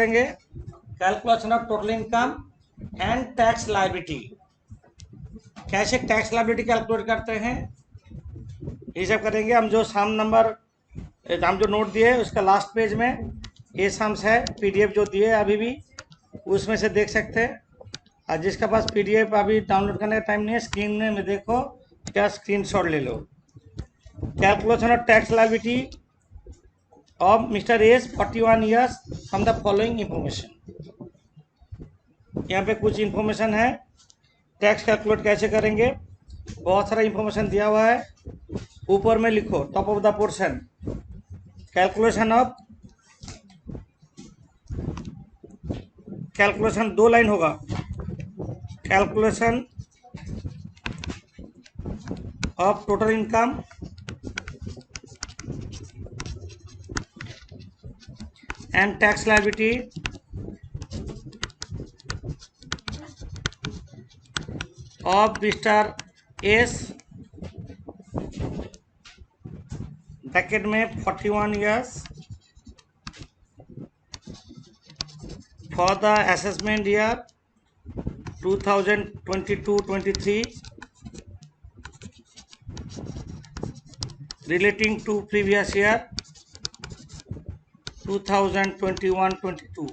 करेंगे calculation of total income and tax liability. कैसे tax liability calculate करते हैं ये सब करेंगे हम। जो नोट दिए उसका लास्ट पेज में ये सम्स है, पीडीएफ जो दिए अभी भी उसमें से देख सकते हैं। और जिसका पास पीडीएफ अभी डाउनलोड करने का टाइम नहीं है, स्क्रीन में देखो क्या स्क्रीनशॉट ले लो। Calculation of tax liability of mister S 41 years from the following information. यहाँ पे कुछ इंफॉर्मेशन है टैक्स कैलकुलेट कैसे करेंगे, बहुत सारा इंफॉर्मेशन दिया हुआ है। ऊपर में लिखो top of the portion calculation 2 line होगा। Calculation of total income and tax liability of Mr. S bracket में 41 years for the assessment year 2022-23 relating to previous year 2021-22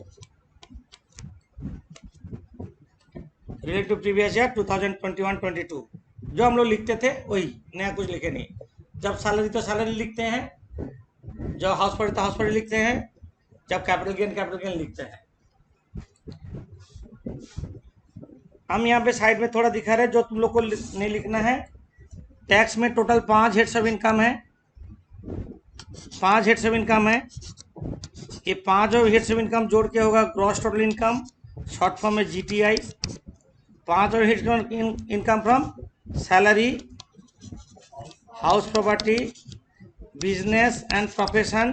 relative previous year 2021-22 जो हम लोग लिखते थे वही, नया कुछ लिखे नहीं। जब सैलरी तो सैलरी लिखते हैं, जब हाउस प्रॉपर्टी तो हाउस प्रॉपर्टी लिखते हैं, जब कैपिटल गेन लिखते हैं। हम यहाँ पे साइड में थोड़ा दिखा रहे हैं जो तुम लोग को नहीं लिखना है। टैक्स में टोटल 5 हेड्स ऑफ इनकम है, 5 हेड्स ऑफ इनकम है। ये 5 हेड्स ऑफ इनकम जोड़ के होगा gross total income, short form में GTI. 5 heads income from salary, house property, business and profession,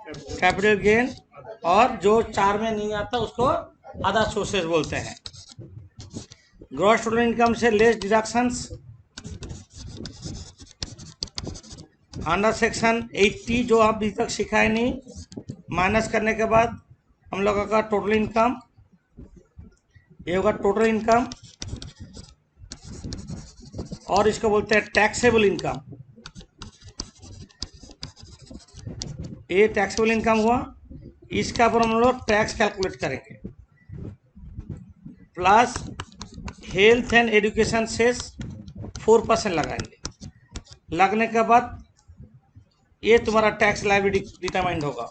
capital gain, और जो 4 में नहीं आता उसको अदर सोर्सेज बोलते हैं। ग्रॉस टोटल इनकम से लेस डिडक्शंस अंडर सेक्शन 80 जो आप अभी तक सिखाए नहीं, माइनस करने के बाद हम लोगों का टोटल इनकम, ये होगा टोटल इनकम, और इसको बोलते हैं टैक्सेबल इनकम। ये टैक्सेबल इनकम हुआ, इसका पर हम लोग टैक्स कैलकुलेट करेंगे। Plus health and education cess 4% लगाएंगे। लगने के बाद ये तुम्हारा टैक्स लायबिलिटी डिटरमाइंड होगा।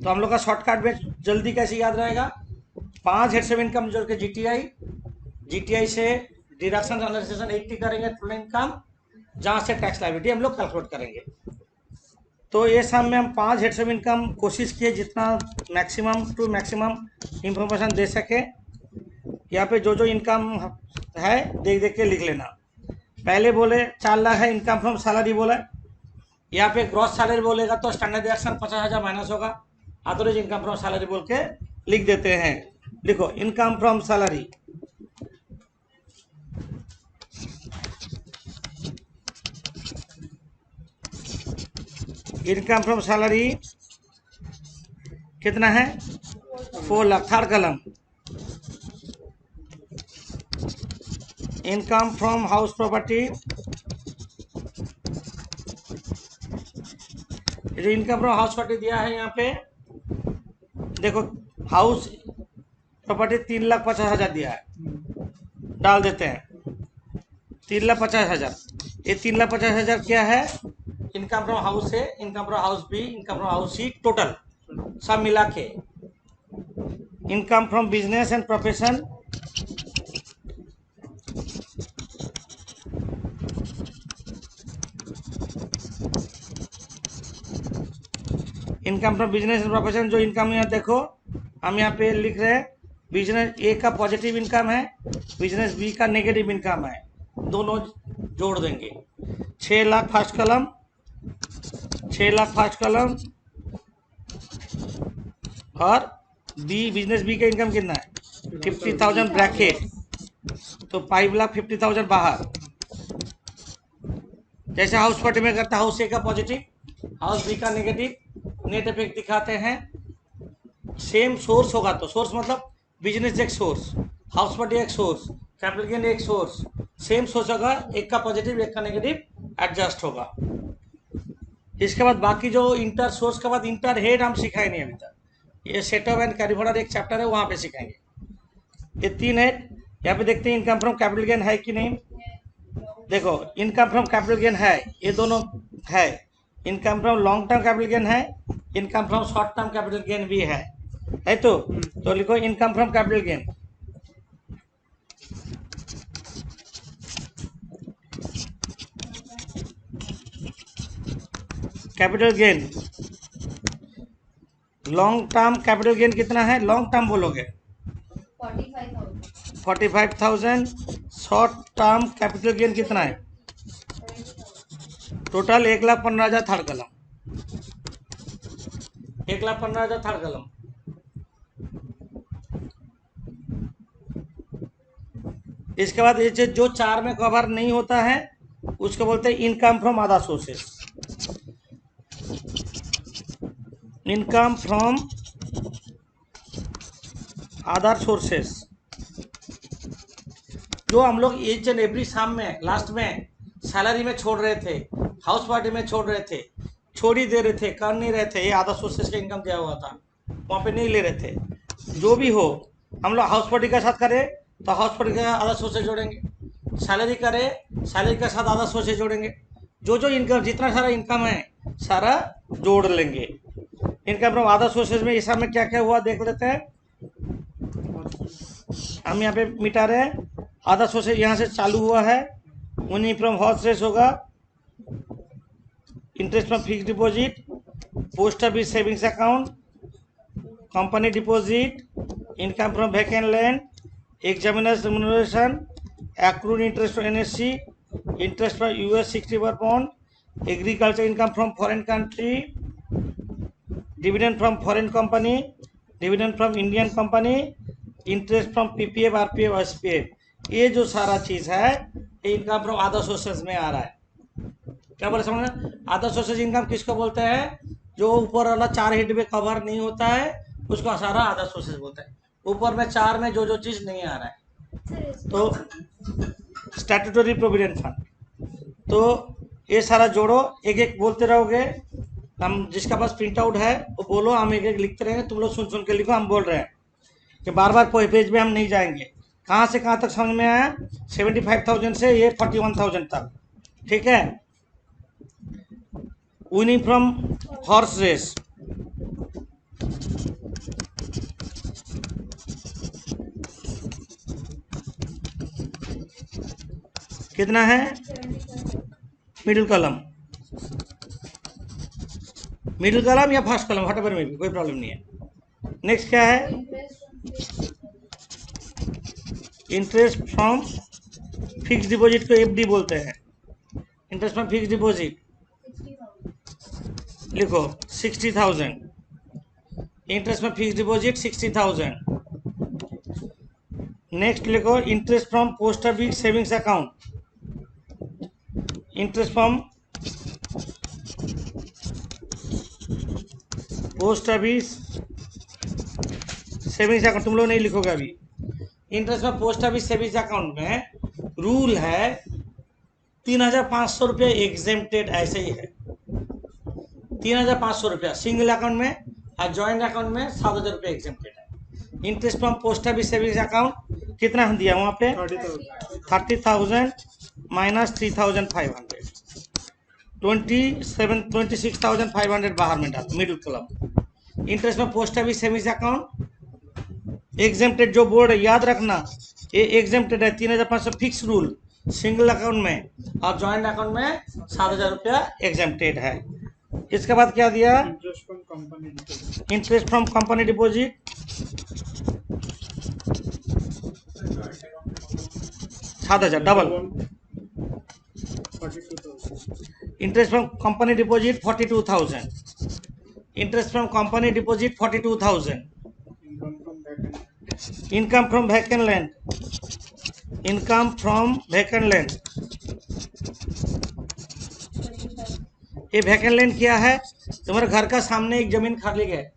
तो हम लोग का शॉर्टकट में जल्दी कैसे याद रहेगा, 5 हेड्स ऑफ इनकम जोड़ के जीटीआई से डिडक्शन एनालिसिस 80 करेंगे टोटल इनकम, जहाँ से टैक्स लायबिलिटी हम लोग कैलकुलेट करेंगे। तो ये सब में हम 5 हेड्स ऑफ इनकम कोशिश किए जितना मैक्सिमम टू मैक्सिमम इंफॉर्मेशन दे सके। यहाँ पे जो जो इनकम है देख देख के लिख लेना। पहले बोले 4 लाख है इनकम फ्रॉम सैलरी बोला, यहाँ पे ग्रॉस सैलरी बोलेगा तो स्टैंडर्ड डिडक्शन 50,000 माइनस होगा, अदरवाइज इनकम फ्रॉम सैलरी बोल के लिख देते हैं। लिखो income from salary, income from salary कितना है 4 लाख, थर्ड कलम। इनकम फ्रॉम हाउस प्रॉपर्टी, जो इनकम फ्रॉम हाउस प्रॉपर्टी दिया है यहाँ पे देखो, हाउस प्रॉपर्टी 3,50,000 दिया है, डाल देते हैं 3,50,000। ये 3,50,000 क्या है, इनकम फ्रॉम हाउस है, income from house B, income from house C, total सब मिला के। Income from business and profession, income from business and profession जो इनकम यहाँ देखो हम यहाँ पे लिख रहे हैं, बिजनेस ए का पॉजिटिव इनकम है, बिजनेस बी का नेगेटिव इनकम है, दोनों जोड़ देंगे। 6 लाख फर्स्ट कलम, 6 लाख फर्स्ट कलम, और बी बिजनेस बी का इनकम कितना है 50,000 ब्रैकेट, तो 5,50,000 बाहर। जैसे हाउस प्रॉपर्टी में करता है, हाउस ए का पॉजिटिव, हाउस बी का नेगेटिव, नेट इफेक्ट दिखाते हैं। सेम सोर्स होगा तो सोर्स मतलब बिजनेस एक सोर्स, हाउस प्रॉपर्टी एक सोर्स, कैपिटल गेन एक सोर्स, सेम सोर्स होगा, एक का पॉजिटिव एक का नेगेटिव एडजस्ट होगा। इसके बाद बाकी जो इंटर सोर्स के बाद इंटर हेड हम सिखाए नहीं अभी तक, ये सेटअप एंड कैरी फॉरवर्ड एक चैप्टर है वहाँ पे सिखाएंगे। ये 3 हेड। यहाँ पे देखते हैं इनकम फ्रॉम कैपिटल गेन है कि नहीं। देखो इनकम फ्रॉम कैपिटल गेन है, ये दोनों है। Income from long term capital gain है, income from short term capital gain भी है तो लिखो income from capital gain. Capital gain long term capital gain कितना है, लॉन्ग टर्म बोलोगे 45,000। शॉर्ट टर्म कैपिटल गेन कितना है, टोटल 1,15,000 थर्ड कलम, 1,15,000 थर्ड कलम। इसके बाद ये जो 4 में कवर नहीं होता है उसको बोलते हैं income from other sources. Income from other sources जो हम लोग ईच एंड एवरी शाम में लास्ट में सैलरी में छोड़ रहे थे, हाउस पार्टी में छोड़ रहे थे, छोड़ ही दे रहे थे, कर नहीं रहे थे, ये अदर सोर्सेस का इनकम दिया हुआ था, वहाँ पे नहीं ले रहे थे। जो भी हो हम लोग हाउस पार्टी के साथ करें तो हाउस पार्टी का अदर सोर्सेस जोड़ेंगे, सैलरी करें सैलरी के साथ अदर सोर्सेस जोड़ेंगे, जो इनकम जितना सारा इनकम है सारा जोड़ लेंगे। इनकम फ्रॉम अदर सोर्सेज में इस में क्या क्या हुआ देख लेते हैं। हम यहाँ पे मिटा रहे हैं, अदर सोर्सेज यहाँ से चालू हुआ है, उन्हीं फ्रॉम हॉर्स रेस होगा, interest from fix deposit, post office savings account, company deposit, income from vacant land, examiners remuneration, accrued interest for NSC, interest for US 60 per pound, agriculture income from foreign country, dividend from foreign company, dividend from Indian company, interest from PPF, RPF, SPF, ये जो सारा चीज है income from other sources में आ रहा है। क्या बोले समझ में, अदर सोर्सेज इनकम किसको बोलते हैं, जो ऊपर वाला 4 हेड में कवर नहीं होता है उसको सारा अदर सोर्सेज बोलते हैं। ऊपर में 4 में जो चीज नहीं आ रहा है तो स्टैट्यूटरी प्रोविडेंट फंड, तो ये सारा जोड़ो, एक एक बोलते रहोगे, हम जिसका पास प्रिंट आउट है वो बोलो, हम एक एक लिखते रहेंगे, तुम लोग सुन सुन के लिखो, हम बोल रहे हैं कि बार बार पेज में हम नहीं जाएंगे। कहाँ से कहाँ तक समझ में आया, 75,000 से ये 41,000 तक, ठीक है। विनिंग फ्रॉम हॉर्स रेस, कितना है, मिडिल कॉलम, मिडिल कॉलम या फर्स्ट कॉलम वट एवर में भी कोई प्रॉब्लम नहीं है। नेक्स्ट क्या है, इंटरेस्ट फ्रॉम फिक्स डिपॉजिट को एफडी बोलते हैं। इंटरेस्ट फ्रॉम फिक्स डिपॉजिट लिखो 60,000, interest from fix deposit 60,000। Next लिखो interest from post office savings account, interest from post office savings account, तुम लोग नहीं लिखोगे अभी। इंटरेस्ट में पोस्ट ऑफिस सेविंग्स अकाउंट में रूल है 3,500 रुपये एग्जेम्प्टेड, ऐसे ही है 3,500 रुपया सिंगल अकाउंट में, और ज्वाइंट अकाउंट में 7,000 रुपये एग्जेम्प्टेड है। Interest from post office savings account कितना हम दिया वहाँ पे 30,000 माइनस 3,500, 26,500 बाहर में डालो मिडिल कॉलम। इंटरेस्ट में post office savings account exempted जो बोर्ड है याद रखना, ये एग्जेम्प्टेड है 3,500 फिक्स रूल सिंगल अकाउंट में, और ज्वाइंट अकाउंट में 7,000 रुपया एग्जेम्प्टेड है। इसके बाद क्या दिया, interest from company deposit 7,000 double, interest from company deposit 42,000, interest from company deposit 42,000, income from vacant land, income from vacant land, ये वैकेंट लैंड क्या है, तुम्हारे घर का सामने एक जमीन खाली है,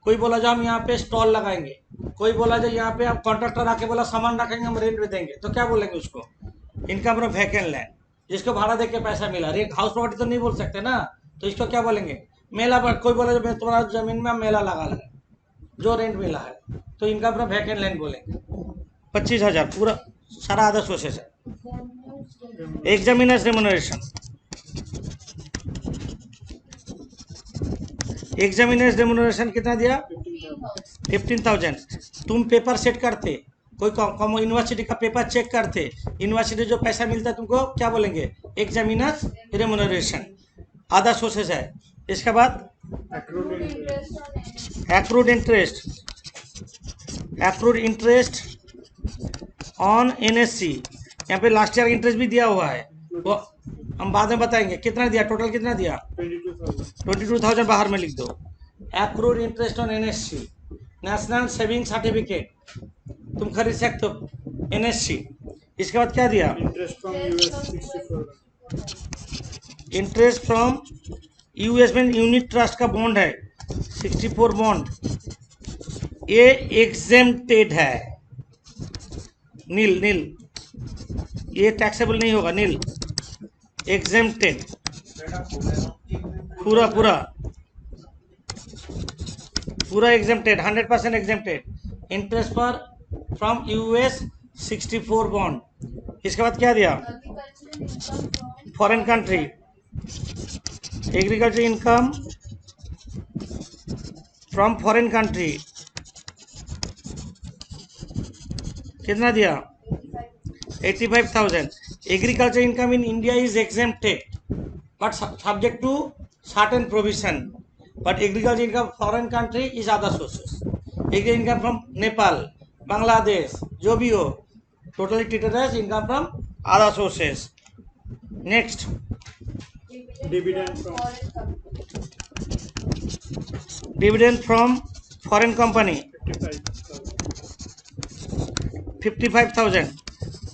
कोई बोला जो हम यहाँ पे स्टॉल लगाएंगे, कोई बोला जो यहाँ पे आप कॉन्ट्रैक्टर आके बोला सामान रखेंगे हम रेंट में देंगे, तो क्या बोलेंगे उसको? इनकम फ्रॉम वैकेंट लैंड, जिसको भाड़ा दे के पैसा मिला। रेंट हाउस प्रॉपर्टी तो नहीं बोल सकते ना, तो इसको क्या बोलेंगे? मेला पर कोई बोला जो तुम्हारा जमीन में मेला लगा है, जो रेंट मिला है, तो इनकम फ्रॉम वैकेंट लैंड बोलेंगे। 25,000 पूरा सारा अदर सोर्सेस है। एग्जामिनर्स रेम्युनरेशन, एग्जामिनर्स रेम्युनरेशन कितना दिया? 15,000। तुम पेपर सेट करते, कोई यूनिवर्सिटी का पेपर चेक करते, यूनिवर्सिटी जो पैसा मिलता है तुमको क्या बोलेंगे? एग्जामिनर्स रेम्युनरेशन, अदर सोर्सेस है। इसके बाद accrued interest, accrued interest on NSC, यहाँ पे लास्ट ईयर इंटरेस्ट भी दिया हुआ है, वो हम बाद में बताएंगे कितना दिया, टोटल कितना दिया? 22,000 बाहर में लिख दो। Accrued interest on NSC, national saving certificate, तुम खरीद सकते हो एनएससी। इसके बाद क्या दिया? इंटरेस्ट फ्रॉम यूएस में यूनिट ट्रस्ट का बॉन्ड है 64 बॉन्ड, ये एग्जेम्प्टेड है, नील नील, ये टैक्सेबल नहीं होगा, नील, एग्जेम्प्टेड, पूरा पूरा पूरा एग्जेम्प्टेड, 100% एग्जेम्प्टेड। इंटरेस्ट पर फ्रॉम यूएस 64 बॉन्ड। इसके बाद क्या दिया? Foreign country, agriculture income from foreign country, कितना दिया? 85,000। Agriculture income in India is exempted but subject to certain provision, but agriculture income foreign country is other sources. Agriculture income from Nepal, Bangladesh, जो भी हो, totally treated as income from other sources. Next, dividend from foreign company 55,000।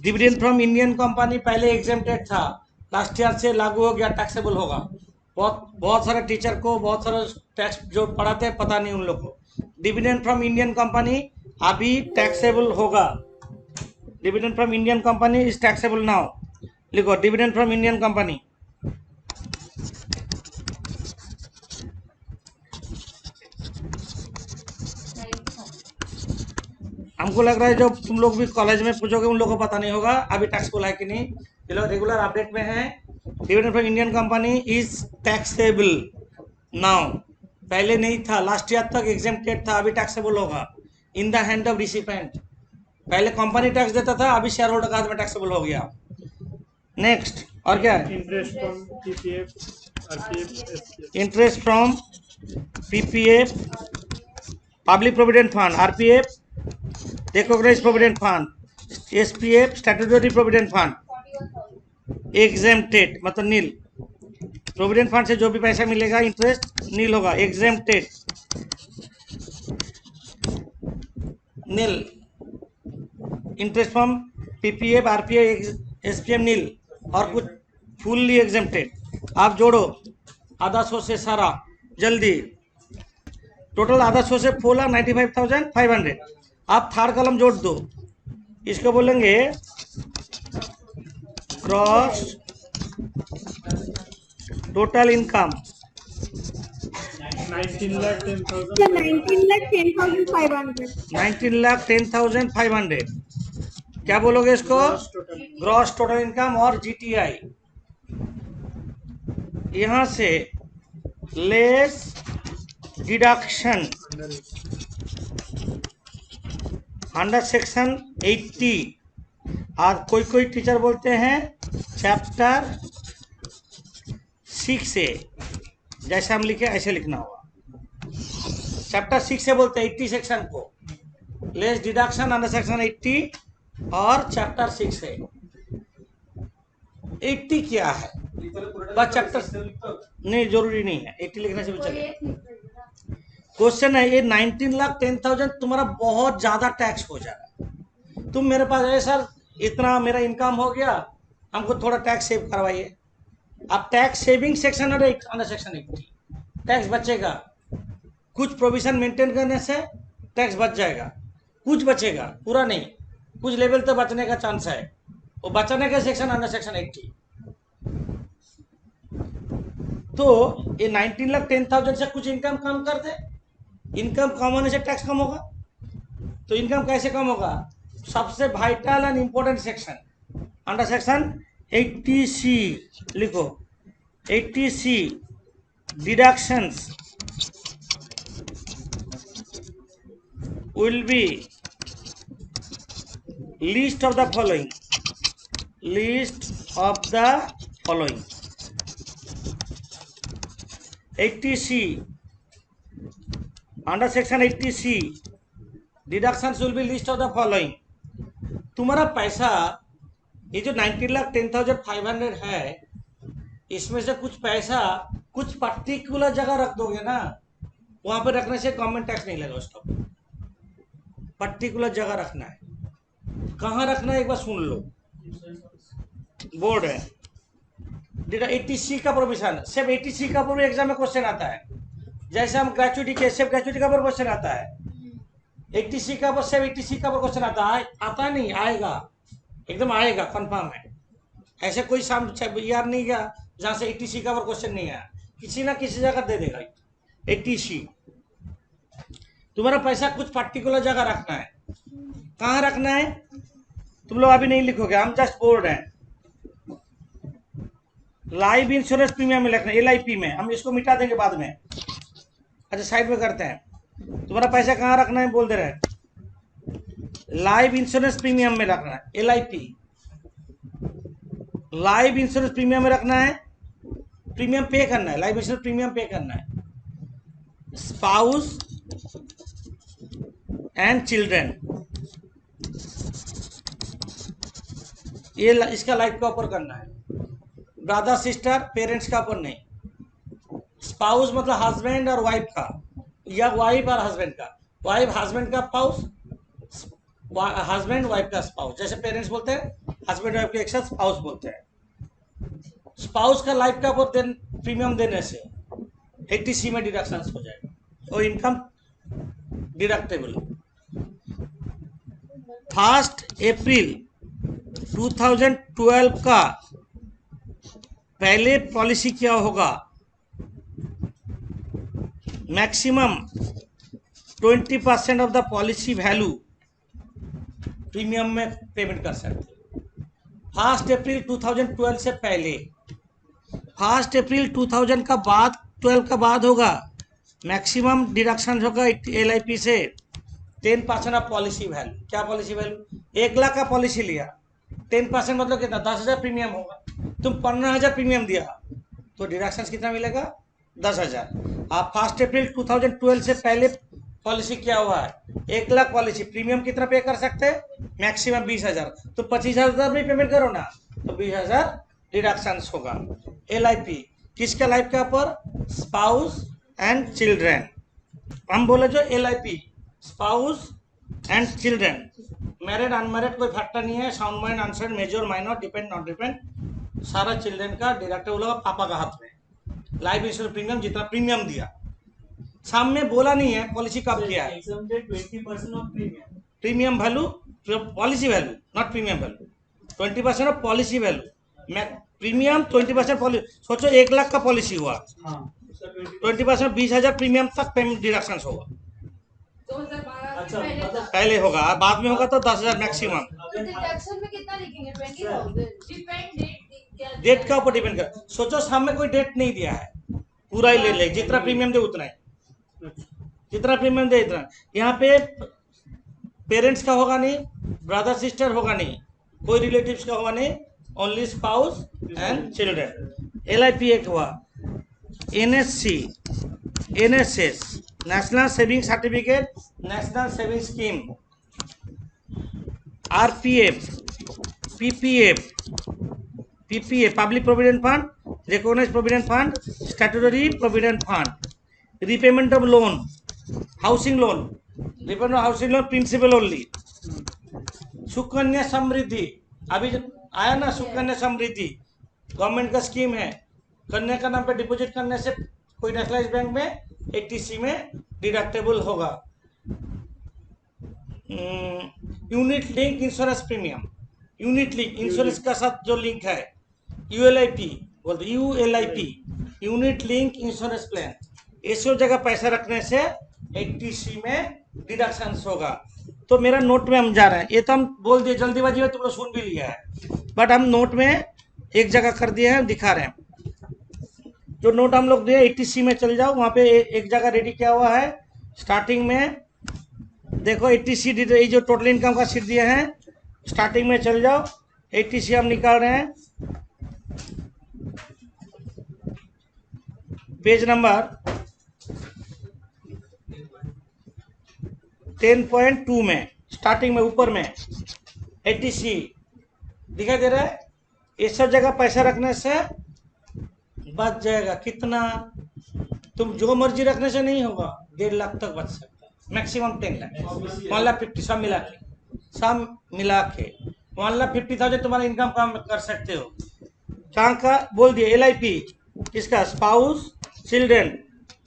Dividend from Indian company पहले exempted था, last year से लागू हो गया, taxable होगा। बहुत सारे टीचर को बहुत सारे टैक्स जो पढ़ाते हैं पता नहीं उन लोग को। डिविडेंड फ्रॉम इंडियन कंपनी अभी टैक्सेबल होगा, dividend from Indian company is taxable now. लिखो डिविडेंड फ्रॉम इंडियन कंपनी, हमको लग रहा है जो तुम लोग भी कॉलेज में पूछोगे उन लोगों को पता नहीं होगा अभी टैक्सेबल है कि नहीं। चलो रेगुलर अपडेट में है, dividend from Indian company is taxable now, पहले नहीं था, लास्ट ईयर तक एग्जेम्प्टेड था, अभी टैक्सेबल होगा in the hand of recipient. पहले कंपनी टैक्स देता था, अभी शेयर होल्डर का हाथ में टैक्सेबल हो गया। नेक्स्ट, और क्या है? Interest from PPF, public provident fund, RPF, recognized provident fund, SPF, statutory provident fund, exempted मतलब नील। प्रोविडेंट फंड से जो भी पैसा मिलेगा इंटरेस्ट नील होगा, exempted nil. Interest from PPF, RPF, SPF nil, और कुछ फुल्ली एग्जेम्प्टेड। आप जोड़ो आधा सौ से सारा जल्दी, टोटल आधा सौ से 4,95,500। आप थर्ड कॉलम जोड़ दो, इसको बोलेंगे क्रॉस टोटल इनकम 19,10,500। क्या बोलोगे इसको? ग्रॉस टोटल इनकम और जीटीआई, यहां से लेस डिडक्शन अंडर सेक्शन 80। और कोई टीचर बोलते हैं चैप्टर 6A, जैसे हम लिखे ऐसे लिखना होगा। चैप्टर 6 से बोलते हैं 80 सेक्शन को, लेस डिडक्शन अंडर सेक्शन 80 और चैप्टर 6 है। 80 क्या है? बस चैप्टर नहीं जरूरी नहीं है, 80 लिखने से भी चलेगा। क्वेश्चन है ये 19,10,000 तुम्हारा बहुत ज्यादा टैक्स हो जाएगा। तुम मेरे पास है सर इतना मेरा इनकम हो गया, हमको थोड़ा टैक्स सेव करवाइए। अब tax saving section under section 80 tax बचेगा, कुछ प्रोविजन मेंटेन करने से टैक्स बच जाएगा, कुछ बचेगा, पूरा नहीं, कुछ लेवल तो बचने का चांस है। वो बचाने का सेक्शन अंडर सेक्शन 80। तो ये 19,10,000 से कुछ इनकम कम कर दे, इनकम कम होने से टैक्स कम होगा। तो इनकम कैसे कम होगा? सबसे vital and important section under section 80C लिखो, 80C deductions will be list of the following, list of the following 80C under section 80C deductions will be list of the following. तुम्हारा पैसा ये जो 19,10,500 है, इसमें से कुछ पैसा कुछ पर्टिकुलर जगह रख दोगे ना, वहां पर रखने से गवर्नमेंट टैक्स नहीं लगेगा। उसका पर्टिकुलर जगह रखना है, कहाँ रखना है एक बार सुन लो। बोर्ड है 80C का प्रोविजन, सिर्फ 80C का पूरे एग्जाम में क्वेश्चन आता है। जैसे हम ग्रेचुइटी के सिर्फ ग्रेचुइटी का क्वेश्चन आता है, 80C का सिर्फ 80C का क्वेश्चन आता नहीं, आएगा, एकदम आएगा, कंफर्म है। ऐसे कोई यार नहीं गया जहाँ से 80C का क्वेश्चन नहीं आया, किसी ना किसी जगह दे देगा 80C। तुम्हारा पैसा कुछ पर्टिकुलर जगह रखना है, कहाँ रखना है तुम लोग अभी नहीं लिखोगे, हम जस्ट बोर्ड है। लाइफ इंश्योरेंस प्रीमियम में लिखना है, LIP में, हम इसको मिटा देंगे बाद में। अच्छा साइड में करते हैं, तुम्हारा पैसा कहाँ रखना है बोल दे रहे हैं। लाइफ इंश्योरेंस प्रीमियम में रखना है, LIP, लाइफ इंश्योरेंस प्रीमियम में रखना है, प्रीमियम पे करना है, लाइफ इंश्योरेंस प्रीमियम पे करना है। स्पाउस एंड चिल्ड्रन, ये इसका लाइफ का ऊपर करना है, ब्रदर सिस्टर पेरेंट्स का ऊपर नहीं। स्पाउस मतलब हस्बैंड और वाइफ का, या वाइफ और हस्बैंड का, वाइफ हस्बैंड का स्पाउस, हस्बैंड वाइफ का स्पाउस। जैसे पेरेंट्स बोलते हैं, हस्बैंड वाइफ के एक साथ स्पाउस बोलते हैं। स्पाउस का लाइफ का ऊपर प्रीमियम देने से 80C में डिडक्शन हो जाएगा और इनकम डिडक्टेबल। 1 अप्रैल 2012 का पहले पॉलिसी क्या होगा, maximum 20% of the policy value premium में पेमेंट कर सकते। 1 अप्रैल 2012 से पहले, 1 अप्रैल 2000 का बाद 12 का बाद होगा, मैक्सिमम डिडक्शन होगा LIP से 10% ऑफ पॉलिसी वैल्यू। क्या पॉलिसी वैल्यू? 1 लाख का पॉलिसी लिया, 10% मतलब कितना, 10,000 प्रीमियम होगा। तुम 15,000 प्रीमियम दिया तो डिडक्शन कितना मिलेगा, 10,000। आप 1 अप्रैल 2012 से पहले पॉलिसी क्या हुआ है, 1 लाख पॉलिसी, प्रीमियम कितना पे कर सकते हैं, मैक्सिमम 20,000। तो 25,000 भी पेमेंट करो ना तो 20,000 डिडक्शन होगा। LIP किसका लाइफ का ऊपर, स्पाउस एंड चिल्ड्रन। हम बोले जो LIP spouse and children, married unmarried कोई फैक्टर नहीं है, sound mind answer major minor depend not depend, सारा चिल्ड्रन का डिडक्टेबल होगा पापा का हाथ में। लाइफ इंश्योरेंस प्रीमियम जितना प्रीमियम दिया, सामने बोला नहीं है पॉलिसी कब किया है, 20% of premium value, policy value not premium value, 20% of policy value, premium 20% policy. सोचो 1 लाख का पॉलिसी हुआ, 20% 20,000 प्रीमियम तक पेमेंट डिडक्शन होगा। 2012 अच्छा, से पहले मतलब पहले होगा, बाद में होगा तो 10,000 मैक्सिमम। तो डिडक्शन में कितना लिखेंगे, 20,000 डिपेंड डेट डेट का ऊपर डिपेंड कर, सोचो सामने कोई डेट नहीं दिया है, पूरा ही ले ले, जितना प्रीमियम दे उतना ही, जितना प्रीमियम दे इतना। यहाँ पे पेरेंट्स का होगा नहीं, ब्रदर सिस्टर होगा नहीं, कोई रिलेटिव्स का होगा नहीं, only spouse and children. LIP एक हुआ, NSC NSS national saving certificate, national saving scheme, RPF PPF public provident fund, recognised provident fund, statutory provident fund, repayment of loan, housing loan, repayment of housing loan principal only, Sukanya Samriddhi, अभी आया ना Sukanya Samriddhi, government का scheme है, कन्या का नाम पे deposit करने से कोई नेशनलाइज बैंक में 80C में डिडक्टेबल होगा। Unit link insurance premium, unit link insurance का साथ जो लिंक है, यूएलआईपी बोलते, यूएलआईपी यूनिट लिंक इंश्योरेंस प्लान, ये सब जगह पैसा रखने से 80C में डिडक्शन होगा। तो मेरा नोट में हम जा रहे हैं, ये तो हम बोल दिए जल्दीबाजी में, तुम लोग सुन भी लिया है, बट हम नोट में एक जगह कर दिए हैं, दिखा रहे हैं। जो नोट हम लोग दिए 80C में चल जाओ, वहाँ पे एक जगह रेडी किया हुआ है। स्टार्टिंग में देखो 80C ये जो टोटल इनकम का शीट दिए हैं, स्टार्टिंग में चल जाओ, 80C हम निकाल रहे हैं। पेज नंबर 10.2 में स्टार्टिंग में ऊपर में 80C दिखाई दे रहा है। ये सब जगह पैसा रखने से बच जाएगा कितना, तुम जो मर्जी रखने से नहीं होगा, 1.5 लाख तक बच सकता है, मैक्सिमम 10 लाख, 1,50,000 सब मिला के 1,50,000 तुम्हारा इनकम काम कर सकते हो। कहाँ का बोल दिए, LIP किसका, स्पाउस चिल्ड्रेन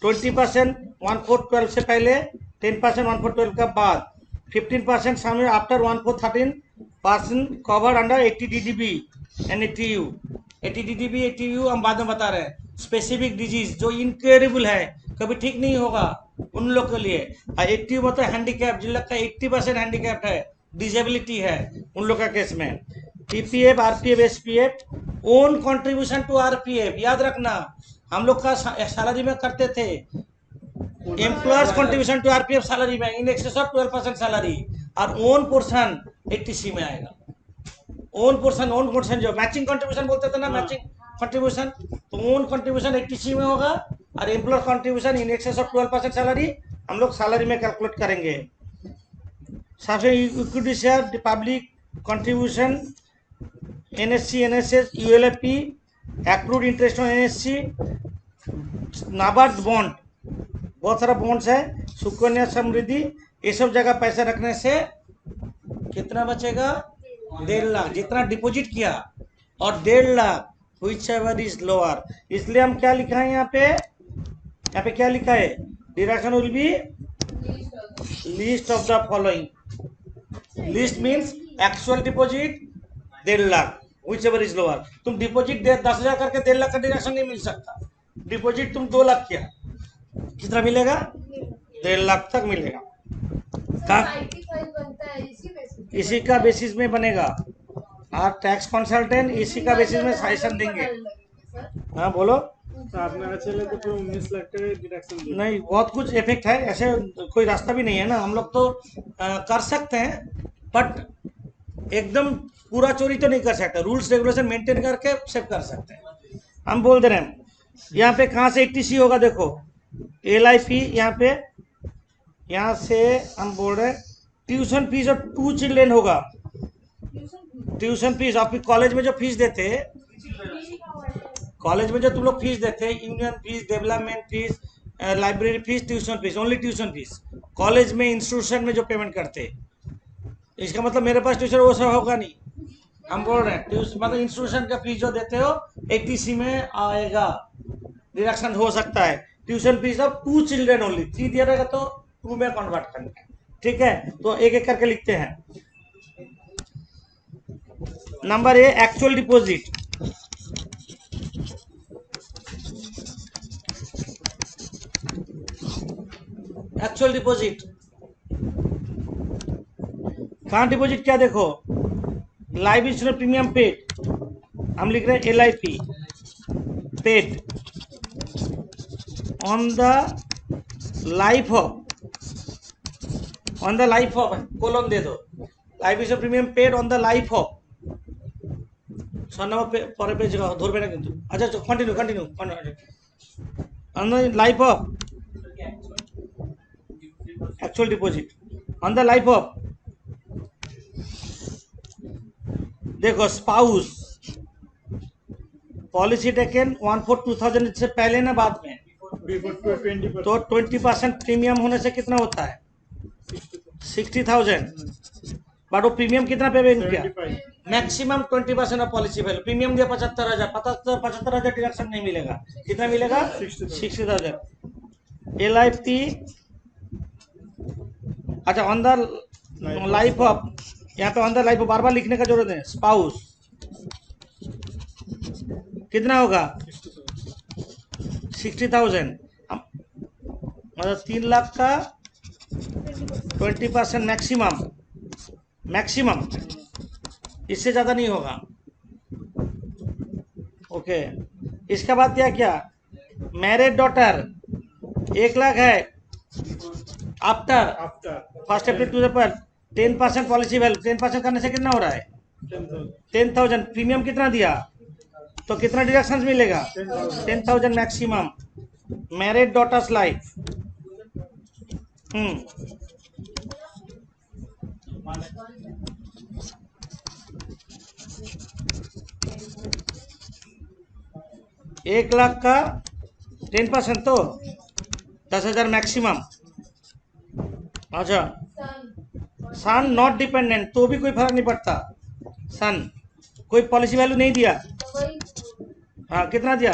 20% 1/4 से पहले, 10% 1/4 का बाद, 15% सामने after 1/4 13% covered under 80DDB and 80DDB हम बाद में बता रहे हैं। स्पेसिफिक डिजीज जो इनक्योरेबल है, कभी ठीक नहीं होगा, उन लोग के लिए। 80 मतलब हैंडीकैप, जिन लोग का 80% हैंडीकैप है, डिजेबिलिटी है, उन लोग का केस में। PPF RPF SPF own contribution to RPF, याद रखना हम लोग का सैलरी में करते थे, employers contribution to RPF salary में इन एक्सेस ऑफ 12% सैलरी, और ओन पोर्शन 80C में आएगा। ओन पोर्शन जो मैचिंग कंट्रीब्यूशन बोलते थे ना, मैचिंग कंट्रीब्यूशन, तो ओन कंट्रीब्यूशन 80C में होगा, और employer contribution in excess of 12% salary हम लोग सैलरी में कैलकुलेट करेंगे। सबसे equity share, public contribution, NSC NSS ULIP, accrued interest on NSC, NABARD bond, बहुत सारा बॉन्ड्स है, सुकन्या समृद्धि, ये सब जगह पैसा रखने से कितना बचेगा, 1.5 लाख जितना डिपॉजिट किया, और 1.5 lakh which ever is lower. इसलिए हम क्या लिखा है यहाँ पे क्या लिखा है, deduction will B list of the following. List means actual deposit 1.5 lakh which ever is lower. तुम डिपॉजिट 10,000 करके 1.5 लाख का डिडक्शन नहीं मिल सकता। डिपॉजिट तुम 2 लाख किया, कितना मिलेगा, 1.5 लाख तक मिलेगा। इसी का बेसिस में बनेगा, और टैक्स कंसल्टेंट इसी का बेसिस में सजेशन देंगे। हाँ बोलो। तो आपने चले तो फिर 19 लाख का डिडक्शन नहीं, बहुत कुछ इफेक्ट है, ऐसे कोई रास्ता भी नहीं है ना, हम लोग तो कर सकते हैं, बट एकदम पूरा चोरी तो नहीं कर सकते, रूल्स रेगुलेशन मेंटेन करके सब कर सकते हैं। हम बोल दे रहे हैं यहाँ पे कहाँ से 80C होगा, देखो LIP यहाँ पे, यहाँ से हम बोल रहे हैं ट्यूशन फीस और 2 चिल्ड्रेन होगा। ट्यूशन फीस आपकी कॉलेज में जो फीस देते, कॉलेज में जो तुम लोग फीस देते, union fees, development fees, library fees, tuition fees, only tuition fees college में, इंस्टीट्यूशन में जो पेमेंट करते, इसका मतलब मेरे पास ट्यूशन वो सब होगा नहीं। हम बोल रहे हैं ट्यूशन मतलब इंस्टीट्यूशन का फीस जो देते हो 80C में आएगा, डिडक्शन हो सकता है। Tuition fees of 2 children only, 3 दिया रहेगा तो 2 में कन्वर्ट करना है, ठीक है। तो एक एक करके लिखते हैं। Number A, actual deposit, actual deposit कहाँ डिपॉजिट क्या, देखो लाइफ इंश्योरेंस प्रीमियम पेड, हम लिख रहे हैं LIP paid on the life of, on the life of colon दे दो, life insurance premium paid on the life of, 6 number पर पेज धरबे ना किन्तु। अच्छा continue on the life of actual deposit on the life of, देखो spouse policy taken 1/4/2000 से पहले ना बाद में, तो 20% प्रीमियम होने से कितना होता है, 60,000, बट वो प्रीमियम कितना पेमेंट किया, maximum 20% of policy value. Premium दिया 75,000, 75,000 डिडक्शन नहीं मिलेगा, कितना मिलेगा, 60,000। LIP, अच्छा ऑन द लाइफ ऑफ, यहाँ पे ऑन द लाइफ ऑफ बार बार लिखने का जरूरत है। स्पाउस कितना होगा 60,000, मतलब 3 लाख का 20% मैक्सिमम, मैक्सिमम, इससे ज़्यादा नहीं होगा। ओके, इसके बाद क्या क्या, मैरिड डॉटर 1 लाख है, after after first April to पर 10% पॉलिसी वैल्यू, 10% करने से कितना हो रहा है 10,000। प्रीमियम कितना दिया, तो कितना डिडक्शन मिलेगा 10,000 मैक्सिमम। मैरिड डॉटर्स लाइफ, एक लाख का 10% तो 10,000 मैक्सिमम। अच्छा, सन नॉट डिपेंडेंट, तो भी कोई फर्क नहीं पड़ता। सन कोई पॉलिसी वैल्यू नहीं दिया, हाँ कितना दिया,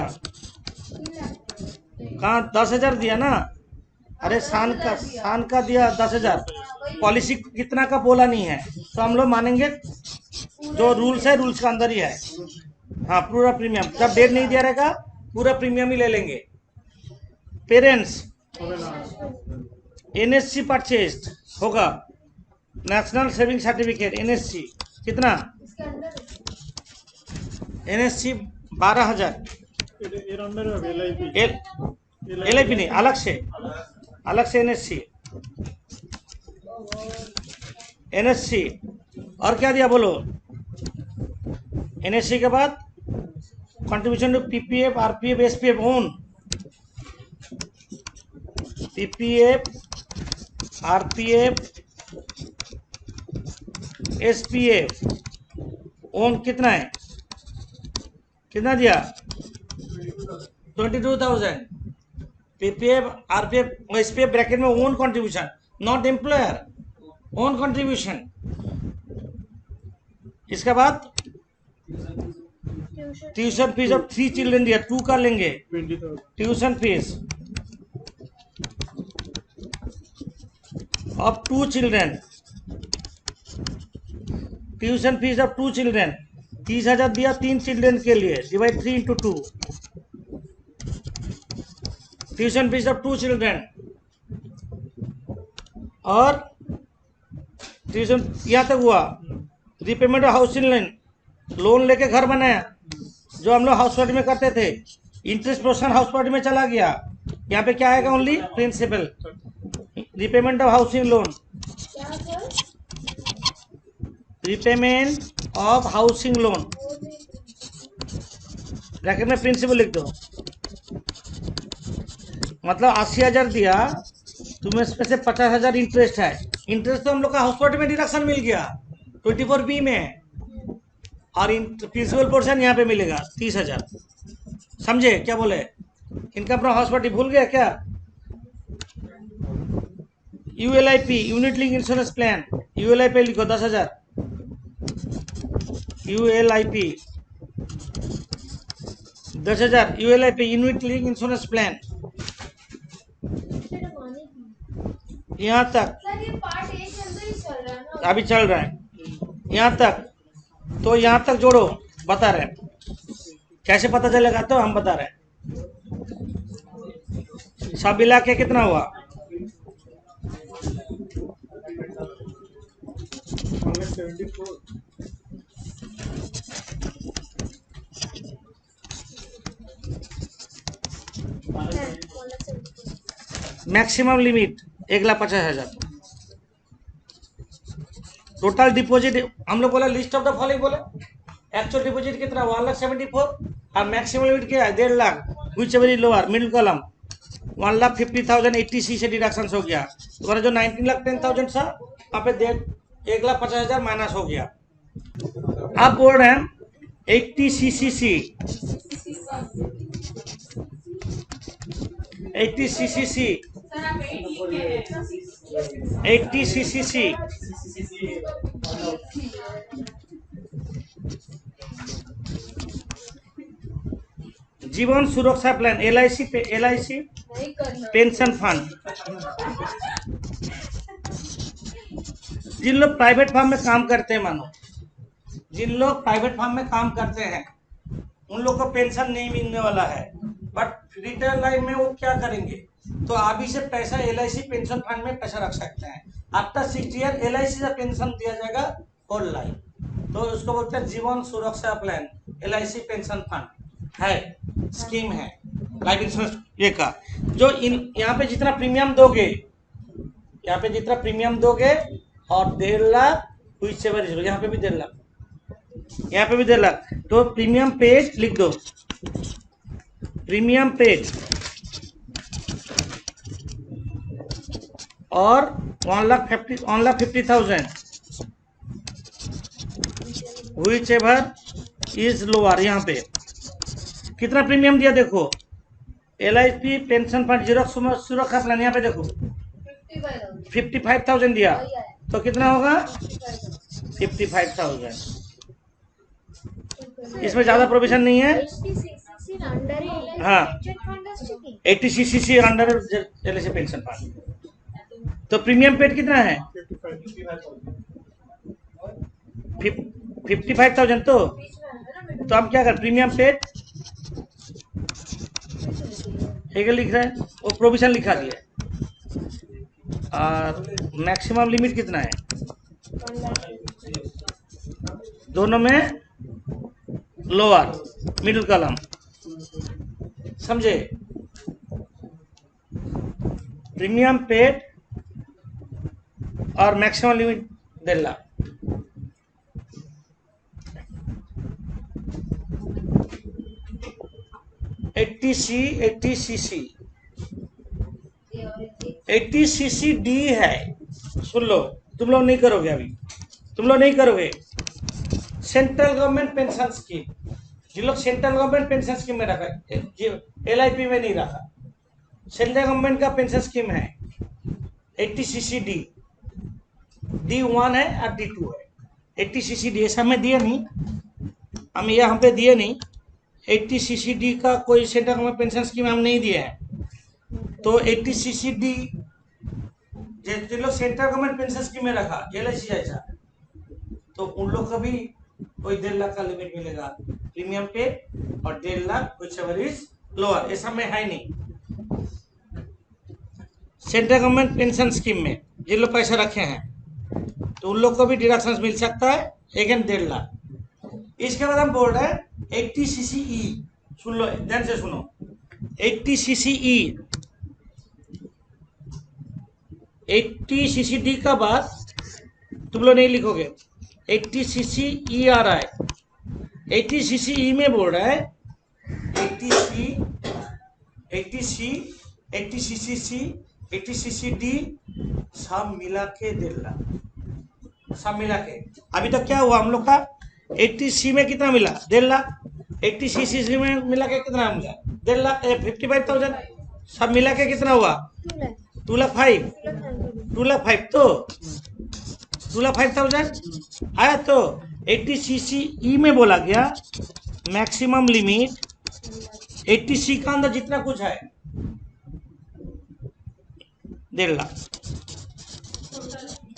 कहाँ 10,000 दिया ना, अरे सान का दिया 10,000, पॉलिसी कितना का बोला नहीं है, तो हम लोग मानेंगे जो रूल्स है रूल्स के अंदर ही है। हाँ पूरा प्रीमियम, जब डेट नहीं दिया रहेगा पूरा प्रीमियम ही ले लेंगे। पेरेंट्स NSC परचेज्ड होगा, नेशनल सेविंग सर्टिफिकेट NSC कितना, NSC 12,000, LIP नहीं, अलग से NSC। और क्या दिया बोलो, NSC के बाद contribution to PPF RPF SPF own, PPF RPF SPF own कितना है, कितना दिया 22,000। PPF RPF SPF ब्रैकेट में own contribution, not employer, own contribution. इसके बाद ट्यूशन फीस ऑफ 3 चिल्ड्रन दिया, 2 का लेंगे 20,000 tuition fees of 2 children, tuition fees of 2 children 30,000 दिया 3 चिल्ड्रन के लिए, divide 3 into 2, tuition fees of 2 children. और ट्यूशन यहाँ तक हुआ। Repayment of housing loan, loan लेके घर बनाया, जो हम लोग हाउस पार्टी में करते थे, इंटरेस्ट पोर्शन हाउस पार्टी में चला गया, यहाँ पे क्या आएगा only principal. Repayment of housing loan, repayment of housing loan bracket में प्रिंसिपल लिख दो, मतलब 80,000 दिया, तुम्हें इसमें से 50,000 इंटरेस्ट है। इंटरेस्ट तो हम लोग का हाउस पार्टी में डिडक्शन मिल गया 24B में, और प्रिंसिपल पोर्शन यहाँ पे मिलेगा 30,000। समझे क्या बोले, इनका अपना हाउस पार्टी भूल गया क्या। ULIP unit link insurance plan, ULIP लिखो 10,000, ULIP 10,000, ULIP unit link insurance plan. यहाँ तक सर ये पार्ट 1 के अंदर ही चल रहा है ना, अभी चल रहा है, यहाँ तक, तो यहाँ तक जोड़ो, बता रहे हैं कैसे पता चलेगा, तो हम बता रहे हैं। सब मिला के कितना हुआ, 174 मैक्सिमम लिमिट 1,50,000। टोटल डिपॉजिट हम लोग बोला, लिस्ट ऑफ द फॉलोइंग बोले, एक्चुअल डिपॉजिट कितना 1,74,000 और मैक्सिमम लिमिट क्या है 1.5 lakh, which very lower middle column 1,50,000 80C से डिडक्शन हो गया, तुम्हारा जो 19,10,000 था वहाँ पे 1,50,000 माइनस हो गया। अब बोल रहे हैं 80CCC 80CCC सर आप 80CCC जीवन सुरक्षा प्लान LIC पे LIC नहीं करना पेंशन फंड, जिन लोग प्राइवेट फर्म में काम करते हैं, मानो जिन लोग प्राइवेट फर्म में काम करते हैं उन लोग को पेंशन नहीं मिलने वाला है, बट रिटायर लाइफ में वो क्या करेंगे, तो अभी से पैसा LIC पेंशन फंड में पैसा रख सकते हैं। आफ्टर 60 ईयर LIC से पेंशन दिया जाएगा होल लाइफ, तो उसको बोलते हैं जीवन सुरक्षा प्लान। LIC पेंशन फंड है, स्कीम है लाइफ इंश्योरेंस ये का, जो यहाँ पे जितना प्रीमियम दोगे, यहाँ पे जितना प्रीमियम दोगे और 1.5 लाख हुई एवर, यहाँ पे भी 1.5 लाख, यहाँ पे भी 1.5 लाख, तो प्रीमियम पेड लिख दो, प्रीमियम पेड और 1,50,000 व्हिच एवर इज लोअर। यहाँ पे कितना प्रीमियम दिया देखो, LIC पेंशन फंड जीरो सुरक्षा प्लान, यहाँ पे देखो 55,000 दिया, तो कितना होगा 55,000। इसमें ज्यादा प्रोविजन नहीं है। हाँ 80cc under LIC pension fund, तो प्रीमियम पेड कितना है 55,000। तो हम क्या कर, प्रीमियम पेड एक लिख रहा है, वो प्रोविजन लिखा दिया है, और मैक्सिमम लिमिट कितना है, दोनों में लोअर मिडिल कॉलम, समझे। प्रीमियम पेड और maximum limit 1.5 lakh. Eighty CC D है, सुन लो, तुम लोग नहीं करोगे अभी, तुम लोग नहीं करोगे। सेंट्रल गवर्नमेंट पेंशन स्कीम, जिन लोग सेंट्रल गवर्नमेंट पेंशन स्कीम में रखा है, LIP में नहीं रखा, सेंट्रल गवर्नमेंट का पेंशन स्कीम है 80cc D1 है और D2 है। 80cc D ऐसा में दिए नहीं, हम यहाँ पे दिए नहीं, 80cc D का कोई सेंट्रल गवर्नमेंट पेंशन स्कीम हम नहीं दिए हैं, तो 80cc D जिन लोग सेंट्रल गवर्नमेंट पेंशन स्कीम में रखा LIC जैसा, तो उन लोग का भी कोई 1.5 लाख का लिमिट मिलेगा प्रीमियम पे, और 1.5 lakh which ever is lower, ऐसा में है नहीं। सेंट्रल गवर्नमेंट पेंशन स्कीम में जिन लोग पैसे रखे हैं तो उन लोग को भी डिडक्शन मिल सकता है, अगेन 1.5 लाख। इसके बाद हम बोल रहे हैं 80cc E, सुन लो ध्यान से सुनो, 80cc E, 80cc D का बाद तुम लोग नहीं लिखोगे, 80cc E आ रहा है, 80cc E में बोल रहा है 80cc D सब मिला के 1.5 लाख, सब मिला के। अभी तक क्या हुआ हम लोग का, 80C में कितना मिला 1.5 लाख, 80cc में मिला के कितना मिला 1.5 लाख, 55,000, सब मिला के कितना हुआ 2 लाख 5, 2 लाख 5, तो 2 लाख 5,000 आया। तो 80cc E में बोला गया मैक्सिमम लिमिट 80C का अंदर जितना कुछ है 1.5 लाख,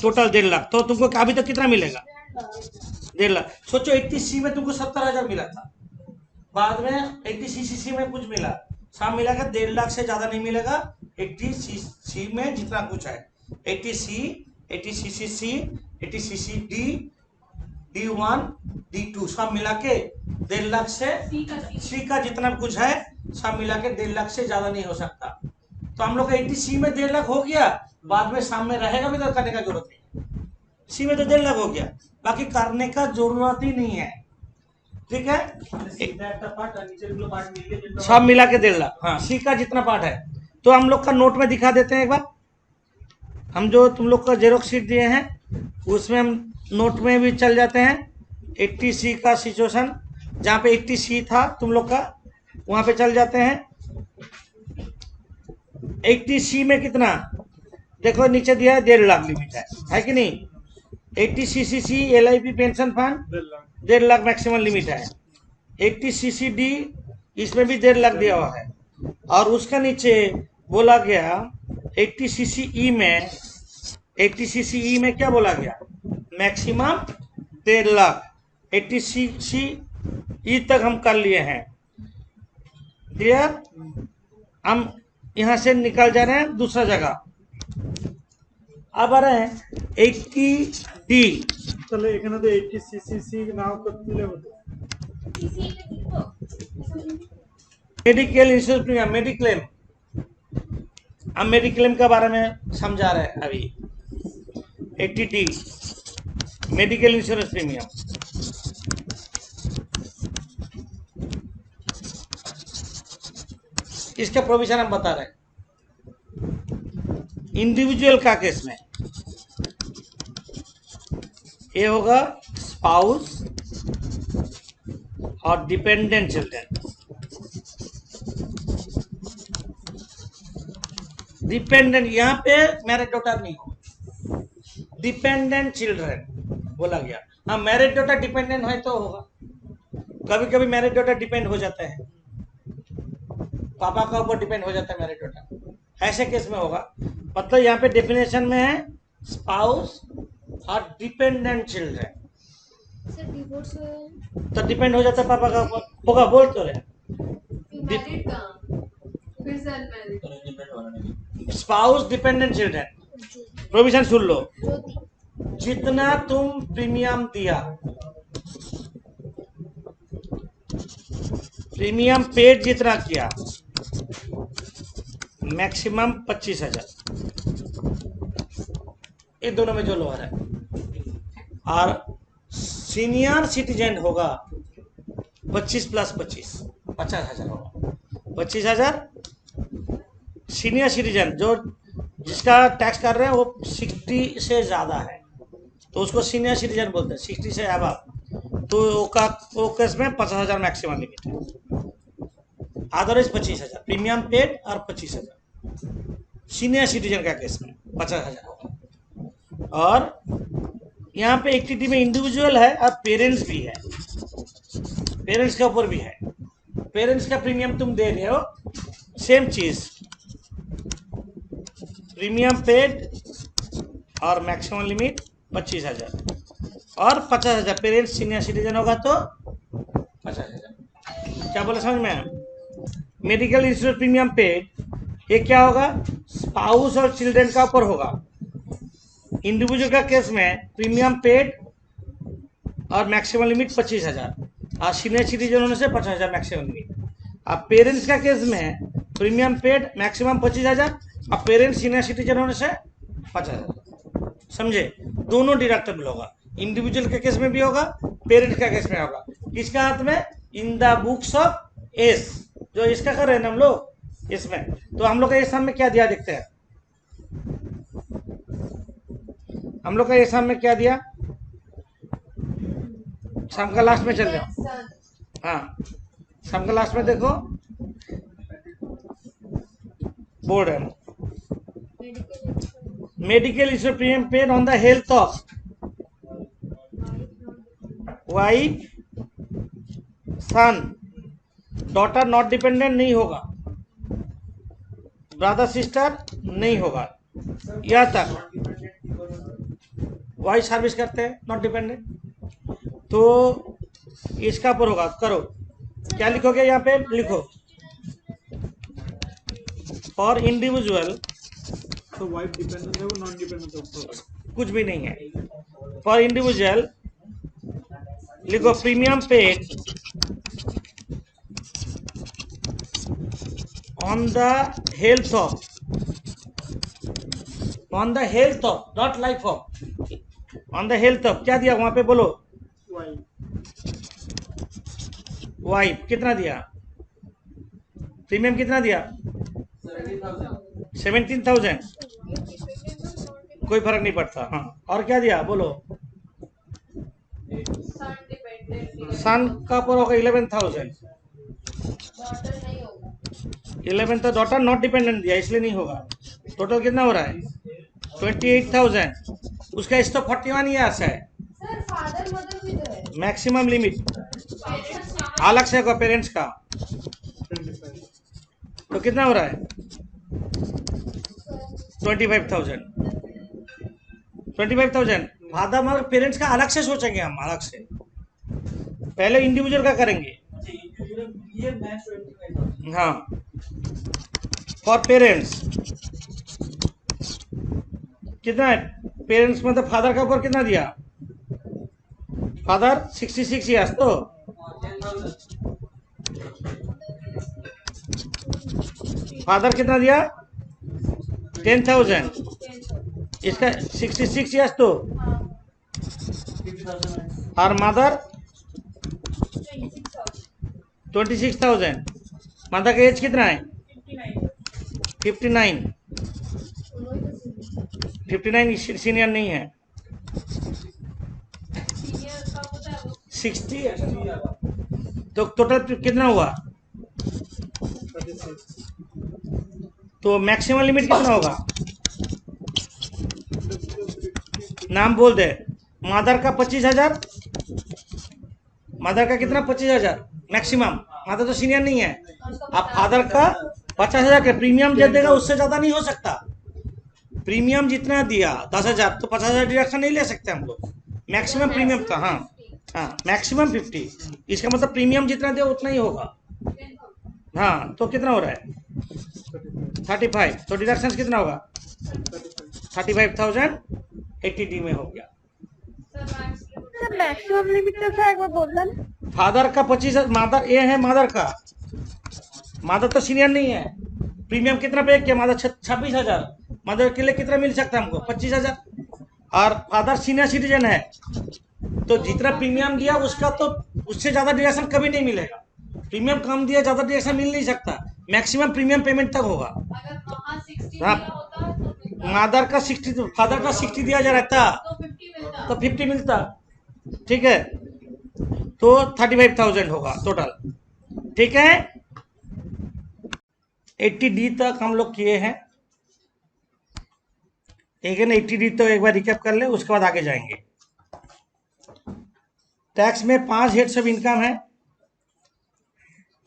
टोटल 1.5 लाख। तो तुमको अभी तक कितना मिलेगा 1.5 लाख। सोचो 80C में तुमको 70,000 मिला था, बाद में 80cc में कुछ मिला, सब मिला कर 1.5 लाख से ज्यादा नहीं मिलेगा 80cc में जितना कुछ है, 80C, 80cc, 80cc D, D1, D2 सब मिला के 1.5 लाख से, C का जितना कुछ है सब मिला के 1.5 लाख से ज्यादा नहीं हो सकता। तो हम लोग का 80C में 1.5 लाख हो गया, बाद में सामने रहेगा भी तो करने का जरूरत नहीं, C में तो 1.5 लाख हो गया, बाकी करने का जरूरत ही नहीं है, ठीक है। सब मिला के 1.5 लाख, हाँ C का जितना पार्ट है। तो हम लोग का नोट में दिखा देते हैं एक बार, हम जो तुम लोग का जेरोक्स शीट दिए हैं उसमें हम नोट में भी चल जाते हैं 80C का सिचुएशन, जहाँ पे 80C था तुम लोग का वहाँ पे चल जाते हैं। 80C में कितना देखो नीचे दिया है 1.5 लाख लिमिट है कि नहीं। 80cc LIP pension fund 1.5 lakh maximum limit है। 80cc D इसमें भी 1.5 लाख दिया हुआ है, और उसका नीचे बोला गया 80 सीसीई में, 80 सीसीई में क्या बोला गया, मैक्सिमम 13 लाख। 80 सीसीई तक हम कर लिए हैं, क्लियर। हम यहाँ से निकल जा रहे हैं दूसरा जगह, अब आ रहे हैं 80D। তাহলে এখানে তো 80 সিসি নাও করতে হতো। किसी ने देखो मेडिकल इंश्योरेंस प्रीमियम, मेडिक्लेम, हम मेडिक्लेम के बारे में समझा रहे हैं अभी। 80D मेडिकल इंश्योरेंस प्रीमियम, इसका प्रोविजन हम बता रहे हैं। इंडिविजुअल का केस में ये होगा स्पाउस और डिपेंडेंट चिल्ड्रन। डिपेंडेंट, यहाँ पे मैरिड डॉटर नहीं हो, डिपेंडेंट चिल्ड्रन बोला गया। हाँ, मैरिड डॉटर डिपेंडेंट है तो होगा, कभी कभी मैरिड डॉटर डिपेंड हो जाता है, पापा का ऊपर डिपेंड हो जाता है मैरिड डॉटर, ऐसे केस में होगा। मतलब यहाँ पे डेफिनेशन में है स्पाउस और डिपेंडेंट चिल्ड्रन, सर डिवोर्स तो डिपेंड हो जाता है पापा का ऊपर, होगा बोल तो रहे। मैरिड का फिर से unmarried spouse dependent children, provision सुन लो। ज्योति जितना तुम प्रीमियम दिया, प्रीमियम पेड जितना किया, मैक्सिमम 25,000, ये दोनों में जो लोअर है। और सीनियर सिटीजन होगा 25 प्लस 25, 50,000 होगा। 25,000 सीनियर सिटीजन जो जिसका टैक्स कर रहे हैं वो 60 से ज़्यादा है तो उसको सीनियर सिटीजन बोलते हैं, 60 से अबव, तो वो केस में 50,000 मैक्सिमम लिमिट है। अदरवाइज 25,000 प्रीमियम पेड और 25,000 सीनियर सिटीजन का केस में 50,000 होगा। और यहाँ पे 80D में इंडिविजुअल है और पेरेंट्स भी है, पेरेंट्स के ऊपर भी है। पेरेंट्स का प्रीमियम तुम दे रहे हो, सेम चीज, प्रीमियम पेड और मैक्सिमम लिमिट 25,000 और 50,000। पेरेंट्स सीनियर सिटीजन होगा तो 50,000। क्या बोला समझ में आया? मेडिकल इंश्योरेंस प्रीमियम पेड, ये क्या होगा, स्पाउस और चिल्ड्रन का ऊपर होगा। इंडिविजुअल का केस में प्रीमियम पेड और मैक्सिमम लिमिट 25,000 और सीनियर सिटीजन होने से 50,000 मैक्सिमम लिमिट। अब पेरेंट्स का केस में प्रीमियम पेड मैक्सिमम 25,000 और पेरेंट्स सीनियर सिटीजन होने से 50,000। समझे? दोनों डिडक्टेबल होगा, इंडिविजुअल के केस में भी होगा, पेरेंट्स का केस में होगा। किसका हाथ में? In the books of S, जो इसका कर रहे हैं हम लोग इसमें। तो हम लोग का एग्जाम में क्या दिया देखते हैं, हम लोग का एग्जाम में क्या दिया, शाम का लास्ट में चल जाओ। हाँ, शाम का लास्ट में देखो, बोर्ड है, medical insurance premium paid on the health of wife, son, daughter not dependent नहीं होगा, ब्रदर सिस्टर नहीं होगा, यहाँ तक वाइफ सर्विस करते हैं नॉट डिपेंडेंट, तो इसका पर होगा। करो, क्या लिखोगे यहाँ पे, लिखो फॉर इंडिविजुअल, तो वाइफ डिपेंडेंट है वो नॉन डिपेंडेंट है, कुछ भी नहीं है। फॉर इंडिविजुअल लिखो premium paid on the health of, on the health of, not life of, on the health of. क्या दिया वहां पे बोलो, वाइफ वाइफ। कितना दिया प्रीमियम, कितना दिया 17,000, कोई फर्क नहीं पड़ता। हाँ, और क्या दिया बोलो, सन डिपेंडेंट सन का पर होगा 11,000, डॉटर नहीं होगा। 11 तो डॉटर नॉट डिपेंडेंट दिया इसलिए नहीं होगा। टोटल कितना हो रहा है 28,000, उसका इस तो 41 ईयर्स है। सर फादर मदर भी तो है, मैक्सिमम लिमिट पेरेंट्स अलग से होगा पेरेंट्स का, तो कितना हो रहा है 25,000 फादर मदर पेरेंट्स का अलग से सोचेंगे हम, अलग से पहले इंडिविजुअल का करेंगे। हाँ, फॉर पेरेंट्स कितना है? पेरेंट्स मतलब फादर का ऊपर कितना दिया? फादर 66 ईयर्स, तो फादर कितना दिया? 10,000, इसका 66 ईयर्स, तो और मदर 26,000। मदर का एज कितना है? 59। 59 सीनियर नहीं है, 60। तो टोटल कितना हुआ? तो मैक्सिमम लिमिट कितना होगा? नाम बोल दे। मदर का 25,000, मदर का कितना? 25,000 मैक्सिमम। मदर तो सीनियर नहीं है। अब फादर का 50,000 के प्रीमियम दे देगा, उससे ज्यादा नहीं हो सकता। प्रीमियम जितना दिया 10,000, तो 50,000 डिडक्शन नहीं ले सकते हम लोग। मैक्सिमम प्रीमियम था। हाँ हाँ, मैक्सिमम 50। इसका मतलब प्रीमियम जितना दिया उतना ही होगा। हाँ, तो कितना हो रहा है? 35। तो डिडक्शन कितना होगा? 35,000 80D में हो गया। सर मैक्सिमम लिमिट तो क्या एक बार बोलना ना। फादर का 25, मदर ये है मदर का। मदर तो सीनियर नहीं है। प्रीमियम कितना पे किया? मदर 26,000। मदर के लिए कितना मिल सकता है हमको? 25,000। और फादर सीनियर सिटीजन है, तो जितना प्रीमियम दिया उसका तो उससे ज्यादा डिडक्शन कभी नहीं मिलेगा। प्रीमियम कम दिया, ज्यादा डिडक्शन मिल नहीं सकता। मैक्सिमम प्रीमियम पेमेंट तक होगा। अगर वहाँ 60 हाँ, दिया होता तो फिर मदर का 60, फादर का 60 दिया जा रहा था, तो 50 मिलता। तो 50 मिलता। ठीक है, तो 35,000 होगा टोटल। ठीक है, 80D तक हम लोग किए हैं। एक है ना, 80D तो एक बार रिकैप कर ले, उसके बाद आगे जाएंगे। टैक्स में 5 हेड्स ऑफ इनकम है।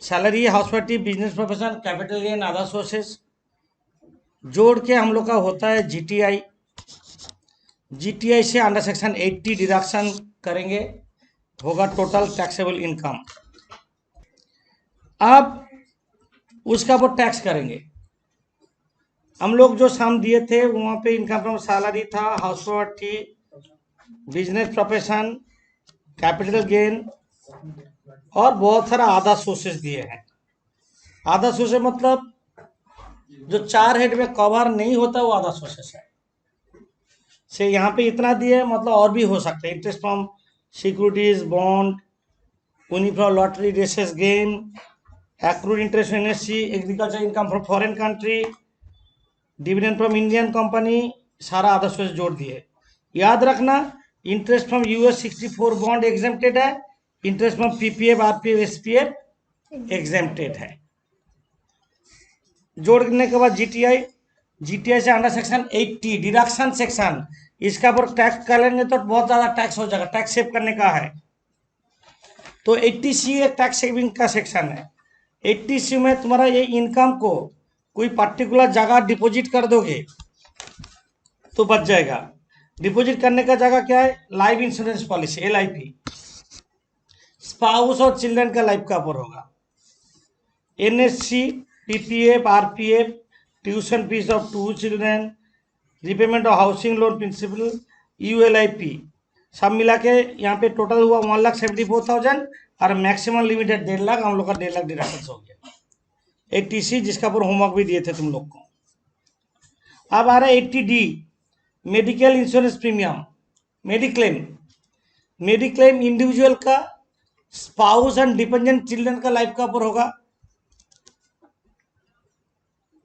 Salary, house party, business profession, capital gain, other sources. जोड़ के हम लोग का होता है जीटीआई। जीटीआई से अंडर सेक्शन 80 डिडक्शन करेंगे, होगा टोटल टैक्सेबल इनकम। अब उसका वो टैक्स करेंगे। हम लोग जो साम दिए थे वहाँ पे इनकम फ्रॉम सैलरी था, house party, business profession, capital gain और बहुत सारा अदर सोर्सेस दिए हैं। अदर सोर्सेस मतलब जो 4 हेड में कवर नहीं होता वो अदर सोर्सेस है। से यहाँ पे इतना दिए, मतलब और भी हो सकता है। Interest from securities, bond, uniform lottery, races gain, accrued interest on NSC, agriculture income from foreign country, dividend from Indian company, सारा अदर सोर्स जोड़ दिए। याद रखना, interest from US 64 bond exempted है, interest from PPF, RPF, SPF exempted है। जोड़ने के बाद जीटीआई से अंडर सेक्शन 80 डिडक्शन सेक्शन, इसका पर टैक्स करेंगे तो बहुत ज्यादा टैक्स हो जाएगा। टैक्स सेव करने का है, तो 80C एक टैक्स सेविंग का सेक्शन है। 80C में तुम्हारा ये इनकम को कोई पर्टिकुलर जगह डिपॉजिट कर दोगे तो बच जाएगा। डिपॉजिट करने का जगह क्या है? Life insurance policy, LIP। Spouse और चिल्ड्रन का लाइफ का ऊपर होगा। NSC, PPF, RPF, tuition fees of 2 children, repayment of housing loan principal, ULIP, सब मिला के यहाँ पे टोटल हुआ 1,74,000 और मैक्सिमम लिमिट है 1.5 लाख। हम लोग का 1.5 लाख डिडक्शन हो गया। 80C जिसका पर होमवर्क भी दिए थे तुम लोग को। अब आ रहा है 80D, medical insurance premium, mediclaim. Mediclaim individual का, स्पाउस एंड डिपेंडेंट चिल्ड्रन का लाइफ का ऊपर होगा।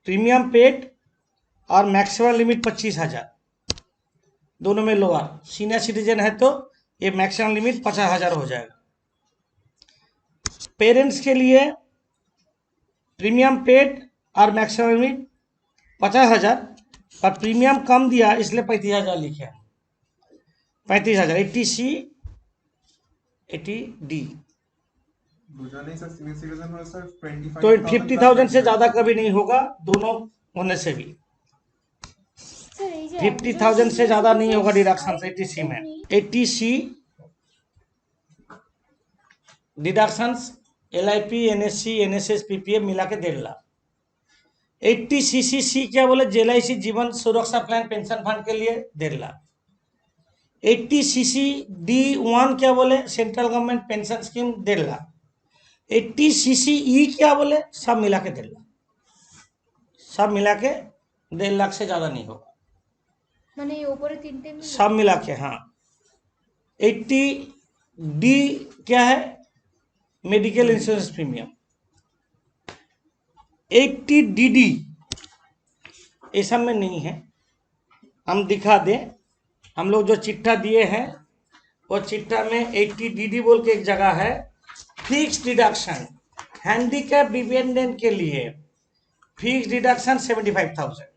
प्रीमियम पेड और मैक्सिमम लिमिट 25,000, दोनों में लोअर। सीनियर सिटीजन है तो ये मैक्सिमम लिमिट 50,000 हो जाएगा। पेरेंट्स के लिए प्रीमियम पेड और मैक्सिमम लिमिट 50,000, पर प्रीमियम कम दिया इसलिए 35,000 लिखे हैं। 35,000 80C 80D। तो 50,000 से ज्यादा कभी नहीं होगा। दोनों होने से भी স্যার এই যে 50,000 से ज़्यादा नहीं होगा डिडक्शन 80C में। 80C deductions LIP, NSC, NSS, PPF मिला के 1.5 लाख। 80CC क्या बोले, LIC जीवन सुरक्षा प्लान पेंशन फंड के लिए 1.5 लाख। 80CC D1 क्या बोले, central government pension scheme 1.5 lakh. 80CC E क्या बोले, सब मिला के 1.5 लाख। सब मिला के 1.5 लाख से ज़्यादा नहीं होगा, মানে এই উপরে তিনটে মিলে सब मिला के। हाँ, 80D क्या है, मेडिकल इंश्योरेंस प्रीमियम। 80DD ये सब में नहीं है, हम दिखा दें। हम लोग जो चिट्ठा दिए हैं वो चिट्ठा में 80DD बोल के एक जगह है, फिक्स डिडक्शन हैंडीकैप डिपेंडेंट के लिए फिक्स डिडक्शन 75,000।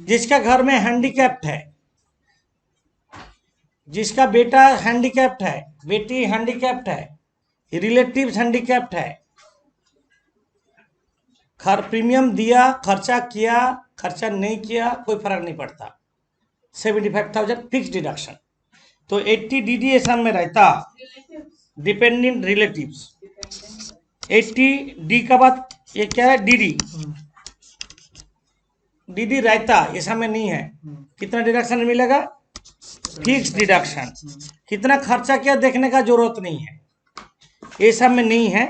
जिसका घर में हैंडीकैप्ड है, जिसका बेटा हैंडीकैप्ड है, बेटी हैंडीकैप्ड है, रिलेटिव्स हैंडीकैप्ड है, प्रीमियम दिया, खर्चा किया, खर्चा नहीं किया, कोई फर्क नहीं पड़ता, 75,000 फिक्स डिडक्शन। तो 80DD एसम में रहता डिपेंडेंट रिलेटिव्स। 80D का बाद ये क्या है, DD रहता, ऐसा में नहीं है। कितना डिडक्शन मिलेगा, फिक्स डिडक्शन। कितना खर्चा किया देखने का जरूरत नहीं है, ये सब में नहीं है।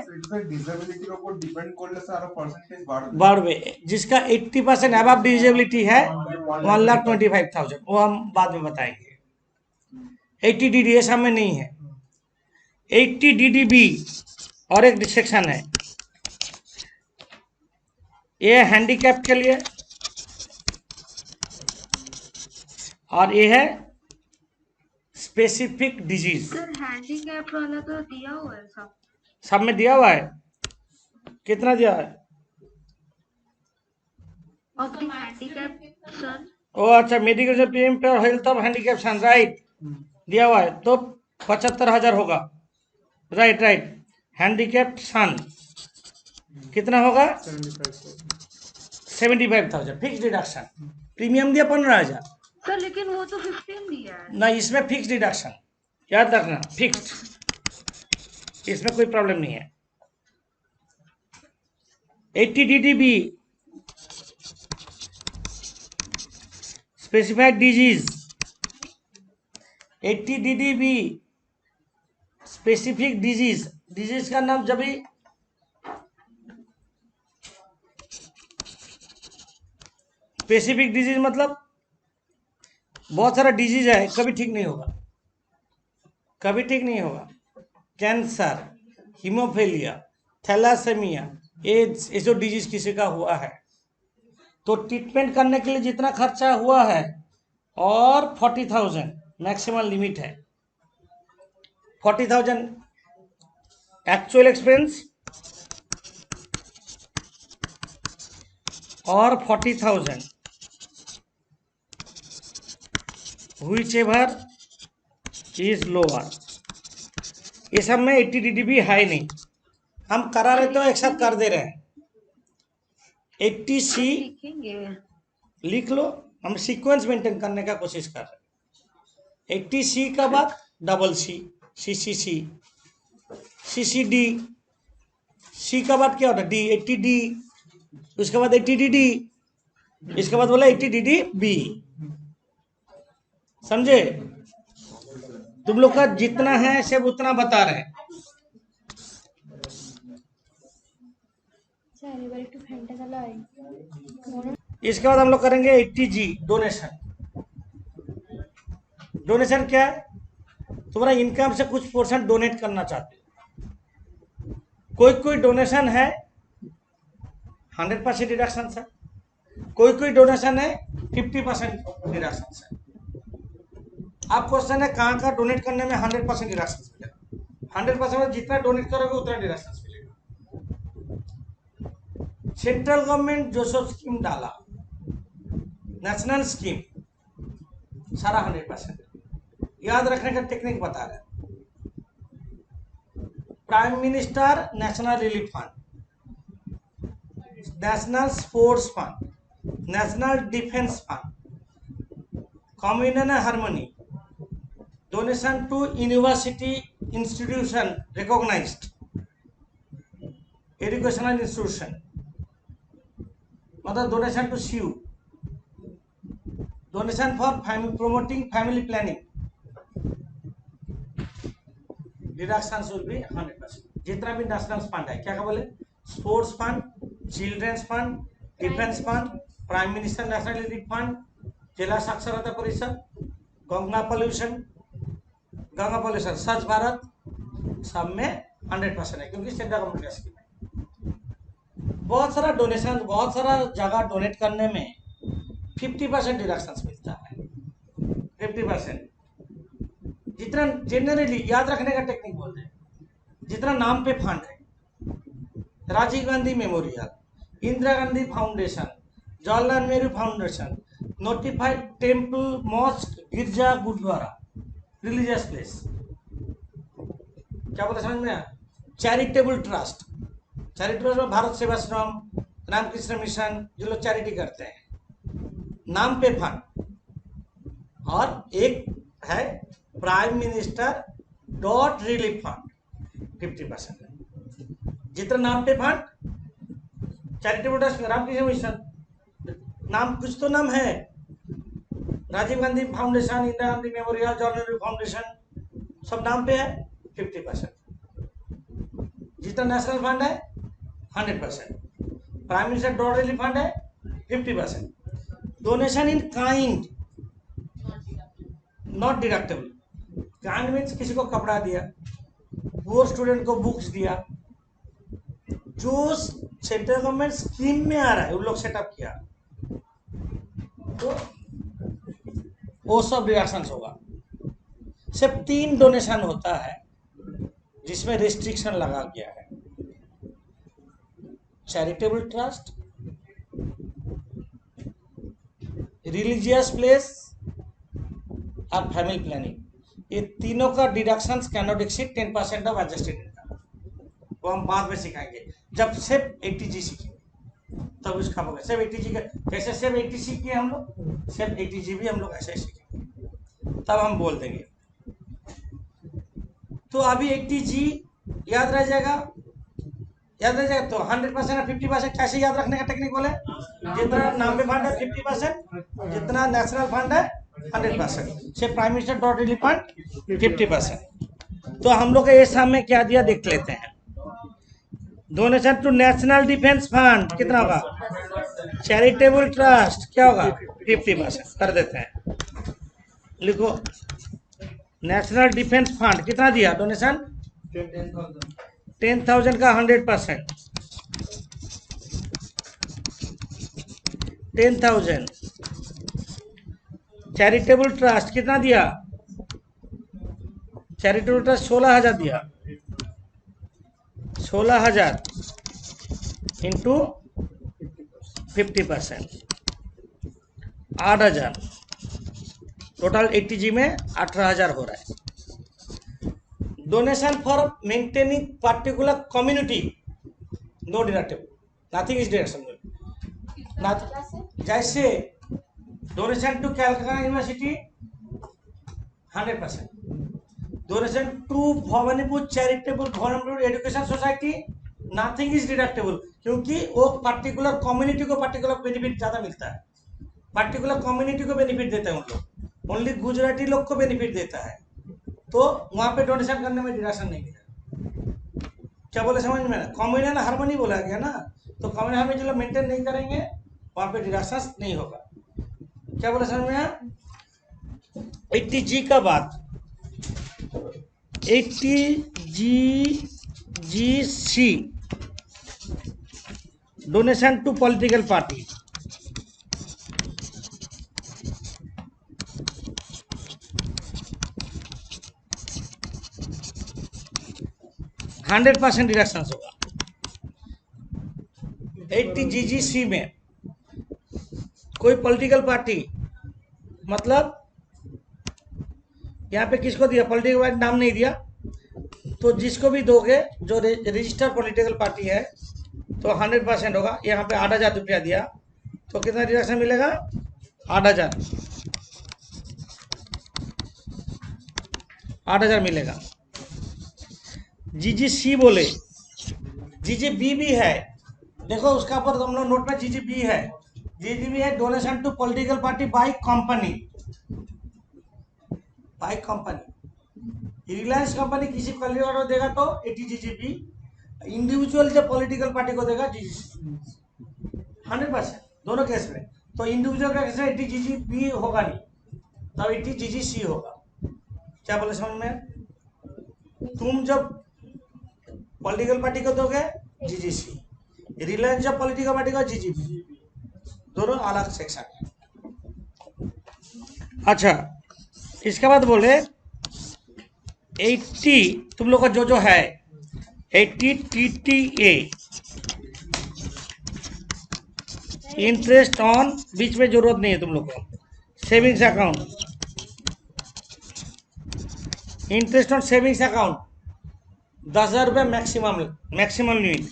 ডিসেবিলিটির উপর ডিপেন্ড করলে স্যার আরো পার্সেন্টেজ বাড়বে। बढ़वे जिसका 80% अबव डिसेबिलिटी है 1,25,000, वो हम बाद में बताएंगे। 80DD ये सब में नहीं है। 80DDB और एक सेक्शन है, ये हैंडीकैप के लिए, और ये है स्पेसिफिक डिजीज। सर हैंडीकैप वाला तो दिया हुआ है सब। सब में दिया हुआ है, कितना दिया है? और द हैंडीकैप सर, ओ अच्छा, मेडिकल प्रीमियम पे और health of handicap son, right, दिया हुआ है तो 75,000 होगा। राइट राइट, हैंडीकैप सन कितना होगा, 75,000 फिक्स डिडक्शन। प्रीमियम दिया 15,000। सर लेकिन वो तो 15 दिया है ना, इसमें फिक्स डिडक्शन, याद रखना, फिक्स्ड, इसमें कोई प्रॉब्लम नहीं है। 80DDB specified disease. 80DDB specific disease, disease का नाम जब भी स्पेसिफिक डिजीज मतलब बहुत सारा डिजीज है, कभी ठीक नहीं होगा, कभी ठीक नहीं होगा। कैंसर, हीमोफीलिया, थैलासेमिया, एड्स, ये जो डिजीज किसी का हुआ है तो ट्रीटमेंट करने के लिए जितना खर्चा हुआ है और 40,000 मैक्सिमम लिमिट है। 40,000 एक्चुअल एक्सपेंस और 40,000 whichever is lower। ये सब में 80DDB है नहीं, हम करा रहे तो एक साथ कर दे रहे हैं। 80C लिखेंगे। लिख लो, हम सीक्वेंस मेंटेन करने का कोशिश कर रहे हैं। 80C का बाद CC, CCC, CCD, C का बाद क्या होता है, D, 80D, उसके बाद 80DD, इसके बाद बोला 80DDB। समझे? तुम लोग का जितना है सब उतना बता रहे हैं। স্যার এবার একটু ফ্যানটা চালাই। इसके बाद हम लोग करेंगे 80G डोनेशन। डोनेशन क्या है, तुम्हारा इनकम से कुछ % डोनेट करना चाहते हो। कोई डोनेशन है 100% डिडक्शन है, कोई डोनेशन है 50% डिडक्शन है। आप क्वेश्चन है कहाँ डोनेट करने में 100% डिडक्शन मिलेगा। 100% में जितना डोनेट करोगे उतना डिडक्शन मिलेगा। सेंट्रल गवर्नमेंट जो सब स्कीम डाला, नेशनल स्कीम, सारा 100%। याद रखने का टेक्निक बता रहे हैं। Prime minister national relief fund, national sports fund, national defence fund, communal harmony, donation to university institution recognised educational institution, मतलब donation to CU, donation for promoting family planning, deduction will be 100%। जितना भी national fund है, क्या क्या बोले, sports fund, children's fund, defence fund, prime minister national relief fund, जिला साक्षरता परिषद, गंगा पोल्यूशन, स्वच्छ भारत, सब में 100% है, क्योंकि सेंट्रल गवर्नमेंट का स्कीम है। बहुत सारा डोनेशन, बहुत सारा जगह डोनेट करने में 50% डिडक्शन मिलता है। 50% जितना जनरली याद रखने का टेक्निक बोलते हैं, जितना नाम पे फंड है, Rajiv Gandhi memorial, Indira Gandhi foundation, Jawaharlal Nehru foundation, notified temple, mosque, गिरजा, गुरुद्वारा, रिलीजियस प्लेस, क्या बोला समझ में आया? चैरिटेबल ट्रस्ट, चैरिटेबल में भारत सेवाश्रम, रामकृष्ण मिशन, जो लोग चैरिटी करते हैं, नाम पे फंड, और एक है prime minister dot relief fund 50%। जितना नाम पे fund, charitable trust, Ramakrishna Mission, नाम कुछ तो नाम है, Rajiv Gandhi Foundation, Indira Gandhi Memorial, Jawaharlal Nehru Foundation, सब नाम पे है 50%। जितना नेशनल फंड है 100%, prime minister dot relief fund है 50%, donation in kind not deductible. Kind means किसी को कपड़ा दिया, पुअर स्टूडेंट को बुक्स दिया, जो सेंट्रल गवर्नमेंट स्कीम में आ रहा है उन लोग सेटअप किया, तो वो सब डिडक्शन होगा। सिर्फ 3 डोनेशन होता है जिसमें रिस्ट्रिक्शन लगा गया है, चैरिटेबल ट्रस्ट, रिलीजियस प्लेस और फैमिली प्लानिंग। ये तीनों का deductions can not exceed 10% of adjusted income. वो हम बाद में सिखाएंगे, जब सिर्फ 80G सीखेंगे तब उसका होगा। सिर्फ 80G का कैसे, सिर्फ 80 सीखे हम लोग, सिर्फ 80G भी हम लोग ऐसे सीखेंगे, तब हम बोल देंगे। तो अभी 80G याद रह जाएगा, याद रह जाएगा। तो 100% और 50% कैसे याद रखने का टेक्निक बोले, जितना नाम पे फंड है 50%, जितना नेशनल फंड है 100%, से prime minister dot relief fund 50%। तो हम लोग के एग्जाम में क्या दिया देख लेते हैं। Donation to national defence fund कितना होगा, चैरिटेबल ट्रस्ट क्या होगा 50% कर देते हैं। लिखो नेशनल डिफेंस फंड कितना दिया डोनेशन, 10,000 का 100%, 10,000। चैरिटेबल ट्रस्ट कितना दिया, चैरिटेबल ट्रस्ट 16,000 दिया, 16,000 इंटू 50%, 8,000, टोटल 80G में 18,000 हो रहा है। Donation for maintaining particular community no deductible, nothing is deductible. जैसे donation to Calcutta university 100%, donation to Bhawanipur charitable government education society nothing is deductible, क्योंकि वो पर्टिकुलर कम्युनिटी को पर्टिकुलर बेनिफिट ज़्यादा मिलता है, पर्टिकुलर कम्युनिटी को बेनिफिट देते हैं उन लोग, ओनली गुजराती लोग को बेनिफिट देता है, तो वहाँ पे डोनेशन करने में डिडक्शन नहीं मिलेगा। क्या बोले समझ में ना, कम्युनल हार्मनी बोला गया ना, तो कम्युनल हार्मनी जो लोग मेंटेन नहीं करेंगे वहाँ पे डिडक्शन नहीं होगा। क्या बोले समझ में आया। 80G का बात, 80GC donation to political party, hundred % deduction होगा। 80GC में कोई पॉलिटिकल पार्टी, मतलब यहाँ पे किसको दिया, पॉलिटिकल पार्टी नाम नहीं दिया, तो जिसको भी दोगे जो रजिस्टर्ड पॉलिटिकल पार्टी है तो 100% होगा। यहाँ पे 8,000 रुपया दिया, तो कितना डिडक्शन मिलेगा? 8,000 मिलेगा। GGC बोले, GGB भी है, देखो उसका ऊपर हम लोग नोट में GGB है। GGB है donation to political party by company. Reliance company किसी पॉलिटिकल को देगा तो 80 GGB, इंडिविजुअल जब पॉलिटिकल पार्टी को देगा GGC 100% दोनों केस में। तो इंडिविजुअल का केस में 80 GGB होगा नहीं, तब 80 GGC होगा। क्या बोले समझ में? तुम जब पॉलिटिकल पार्टी को दोगे GGC, रिलायंस जब पॉलिटिकल पार्टी को GGB, दोनों अलग सेक्शन है। अच्छा, इसके बाद बोले 80 तुम लोग का जो है 80 TTA इंटरेस्ट ऑन, बीच में जरूरत नहीं है तुम लोग को, savings account, interest on savings account 10,000 रुपये मैक्सिमम लिमिट,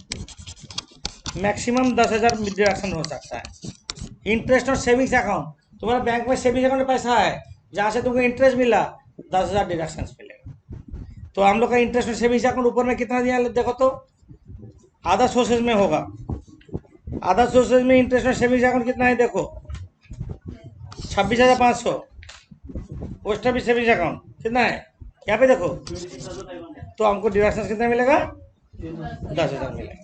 मैक्सिमम 10,000 डिडक्शन हो सकता है। इंटरेस्ट ऑन सेविंग्स अकाउंट, तुम्हारा बैंक में सेविंग्स अकाउंट में पैसा है, जहाँ से तुमको इंटरेस्ट मिला 10,000 डिडक्शन मिलेगा। तो हम लोग का इंटरेस्ट ऑन सेविंग्स अकाउंट ऊपर में कितना दिया देखो तो, आधा सोर्सेज में होगा, आधा सोर्सेज में इंटरेस्ट ऑन सेविंग्स अकाउंट कितना है देखो 26,500। पोस्ट ऑफिस सेविंग्स अकाउंट कितना है यहाँ पे देखो, तो हमको डिडक्शन कितना मिलेगा? 10,000 मिलेगा।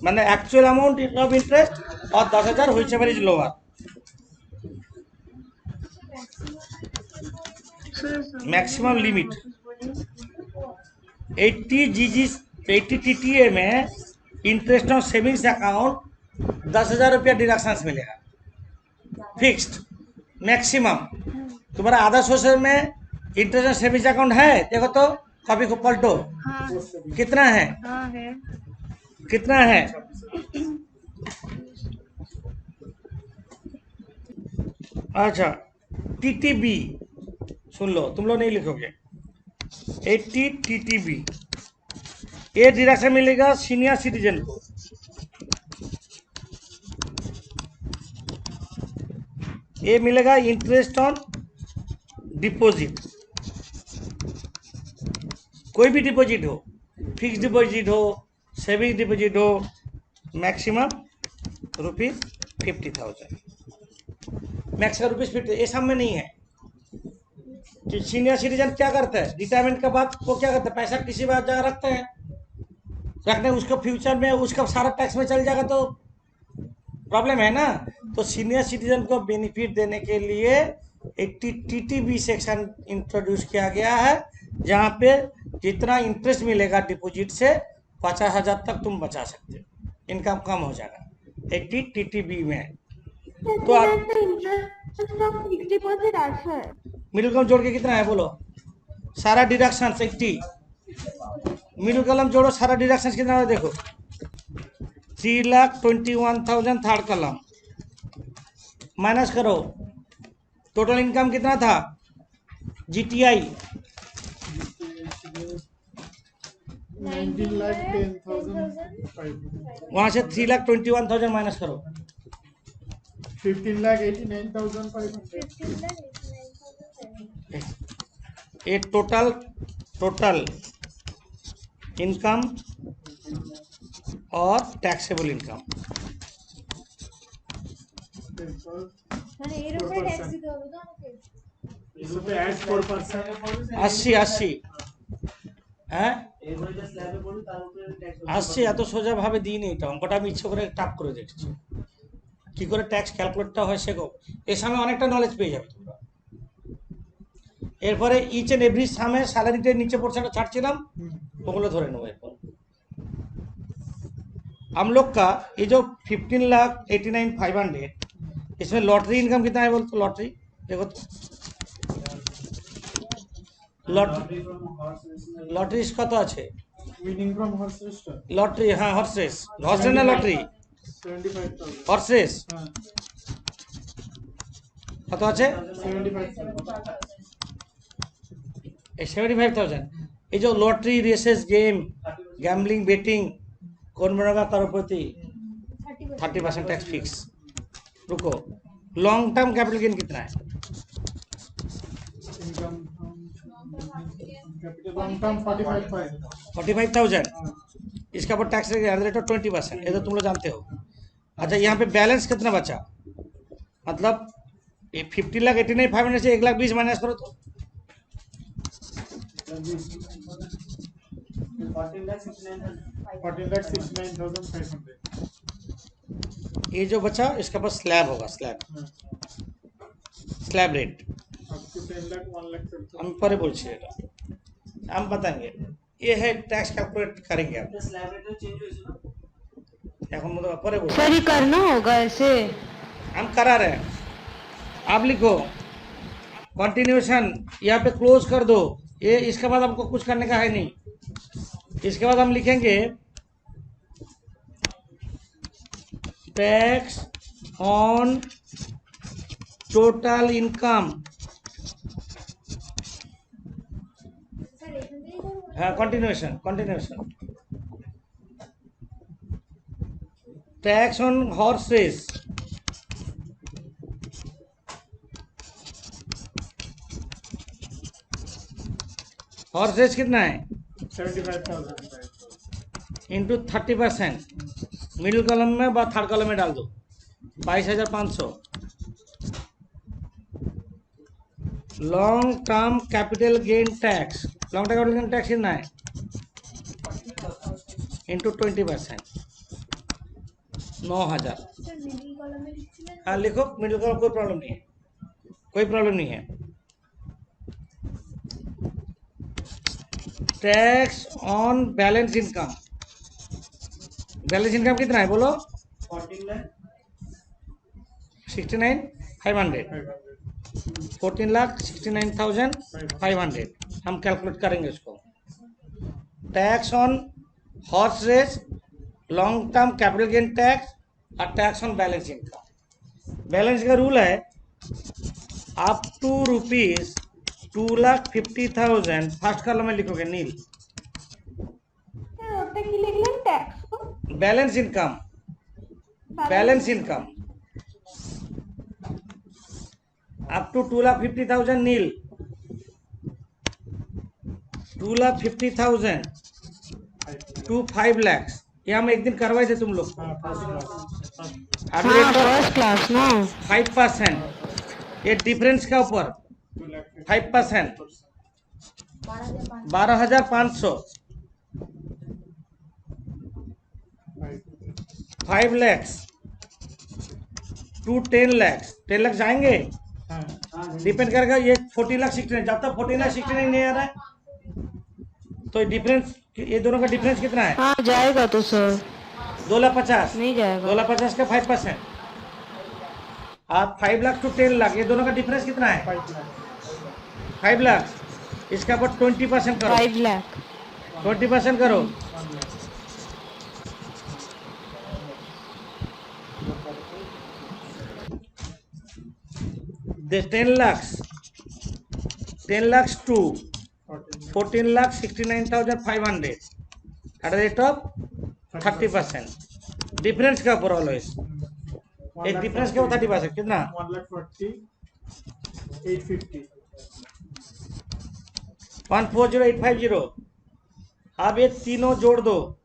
मतलब एक्चुअल अमाउंट ऑफ इंटरेस्ट और 10,000 which ever is lower. Maximum limit 80 TTA में इंटरेस्ट ऑन सेविंग्स अकाउंट 10,000 रुपया डिडक्शन मिलेगा फिक्स्ड मैक्सिमम। तुम्हारा आधा सोर्सेज में इंटरेस्ट ऑन सेविंग्स अकाउंट है, देखो तो कॉपी को पलटो, हाँ कितना है? हाँ है। कितना है? अच्छा, TTB सुन लो, तुम लोग नहीं लिखोगे। 80 TTB ये डिडक्शन मिलेगा सीनियर सिटीजन को। ये मिलेगा इंटरेस्ट ऑन डिपॉजिट, कोई भी डिपॉजिट हो, फिक्स डिपॉजिट हो, सेविंग डिपॉजिट हो, मैक्सिमम ₹50,000, मैक्सिमम ₹50। ये सब में नहीं है कि सीनियर सिटीजन क्या करता है रिटायरमेंट के बाद, वो क्या करता है पैसा किसी बात जगह रखते हैं, रखने उसका फ्यूचर में उसका सारा टैक्स में चल जाएगा तो प्रॉब्लम है ना। तो सीनियर सिटीजन को बेनिफिट देने के लिए 80 TTB सेक्शन इंट्रोड्यूस किया गया है, जहाँ पे जितना इंटरेस्ट मिलेगा डिपॉजिट से 50,000 तक तुम बचा सकते हो, इनकम कम हो जाएगा 80 TTB में। तो आप डिपॉजिट है मिडिल कॉलम जोड़ के कितना है बोलो, सारा डिडक्शन 80, मिडिल कॉलम जोड़ो सारा डिडक्शन कितना है देखो 3,21,000 थर्ड कॉलम माइनस करो, टोटल इनकम कितना था GTI 19,10,500, वहां से 3,21,000 माइनस करो, 15,89,500। ये टोटल इनकम और टैक्सेबल इनकम। add 4%। 80 হ্যাঁ 80 এত সোজা ভাবে দিই নি, এটা অঙ্কটা আমি ইচ্ছে করে টাপ করে দেখছি কি করে ট্যাক্স ক্যালকুলেটটা হয় শেখো, এর সামনে অনেকটা নলেজ পেয়ে যাবে তোমরা। এরপরে ইচ এন্ড এভরি সামে স্যালারিতে নিচে পোর্শনটা ছাড়ছিলাম ওগুলো ধরে নেবো। এরপর हम लोग का ये जो 15,89,500 इसमें लॉटरी इनकम कितना है बोलते, लॉटरी देखो तो लॉटरी इसका तो আছে Winning from horse race টা লটারি, হ্যাঁ হর্স রেস না লটারি 75,000। হর্স রেস হ্যাঁ কত আছে 75,000। এই 75,000। এই যে lottery races game gambling betting কোন বড় তার প্রতি 30% ট্যাক্স ফিক্স, रुको, लॉन्ग टर्म कैपिटल गेन कितना है? Income capital long term 45,000। 45,000। इसका ऊपर टैक्स रेट ऑफ 20%, ये तो तुम लोग जानते हो। अच्छा, यहाँ पे बैलेंस कितना बचा? मतलब ये 50,89,500 से 1,20,000 माइनस करो तो 14,69,500। ये जो बचा इसका पास स्लैब होगा, slab rate up to 10 lakh 1 lakh हम परे बोलिएगा, हम बताएंगे। ये है टैक्स कैलकुलेट करेंगे आप, এখন মতো পরে বলবো। सर ये करना होगा ऐसे। हम करा रहे हैं, आप लिखो कंटिन्यूएशन, यहाँ पे क्लोज कर दो। ये इसके बाद हमको कुछ करने का है नहीं। इसके बाद हम लिखेंगे टैक्स ऑन टोटल इनकम। हाँ, continuation tax on horses, horses कितना है? 75,000 इंटू 30%, मिडिल कॉलम में व थर्ड कॉलम में डाल दो 22,500। Long term capital gain tax, long term capital gain tax कितना है? इंटू 20%, 9,000। हाँ लिखो, मिडिल कॉलम, कोई प्रॉब्लम नहीं है, कोई प्रॉब्लम नहीं है। Tax on balance income, balance income कितना है बोलो? 14,69,500, 14,69,500 हम कैलकुलेट करेंगे उसको। Tax on horse race, long term capital gain tax और tax on balance income. Balance का रूल है अप टू ₹2,50,000 फर्स्ट कॉलम में लिखोगे नील। ওটা কি লিখলেন tax? Balance income, balance income up to 2,50,000 nil, 2,50,000 to 5 lakh. ये हम एक दिन करवाए थे तुम लोग। हाँ, फर्स्ट क्लास हाँ फर्स्ट क्लास ना। 5%, ये डिफरेंस का ऊपर 5%, 12,500, 5 लाख टू 10 लाख। 10 लाख जाएंगे, डिपेंड करेगा। ये 14,69,000, जब तक 14,69,000 नहीं आ रहा है तो डिफरेंस, ये दोनों का डिफरेंस कितना है? हाँ जाएगा तो सर 2,50,000 नहीं जाएगा। 2,50,000 का 5%। आप 5 लाख टू 10 लाख, ये दोनों का डिफरेंस कितना है? 5 लाख। इसका ऊपर 20% करो, 5 लाख 20% करो। 10 lakhs, 10 lakhs to 14,69,500 at a rate of 30%। Difference का ऊपर ऑलवेज, एक डिफरेंस का 30%, कितना? 1,40,850। 1,40,850। अब ये तीनों जोड़ दो,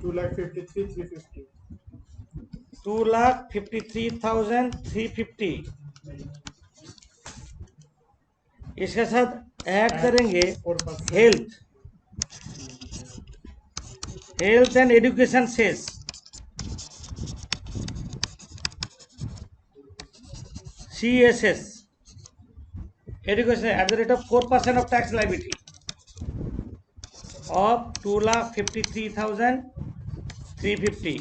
2,53,350। 2,53,350। इसके साथ ऐड करेंगे health and education cess, CSS, education at the rate of 4% of tax liability of 2,53,350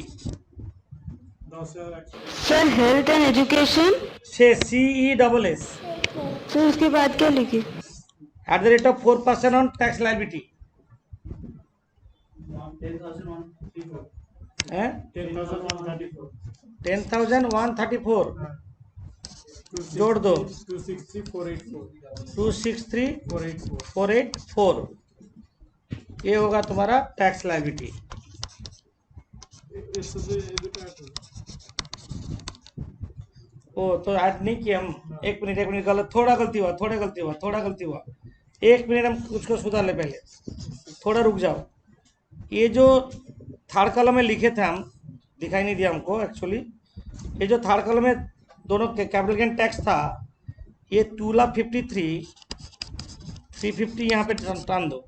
sir health and education से CESS सर उसके बाद क्या लिखी? at the rate of 4% on tax liability। 10,134 जोड़ दो, 263,484। ये होगा तुम्हारा टैक्स लायबिलिटी। ओ तो ऐड नहीं किया हम। एक मिनट गलत, थोड़ा गलती हुआ। एक मिनट हम उसको सुधार ले पहले, थोड़ा रुक जाओ। ये जो थर्ड कॉलम में लिखे थे हम, दिखाई नहीं दिया हमको एक्चुअली। ये जो थर्ड कॉलम में दोनों कैपिटल गेन टैक्स था, ये 2,53,350 यहाँ पे टान दो,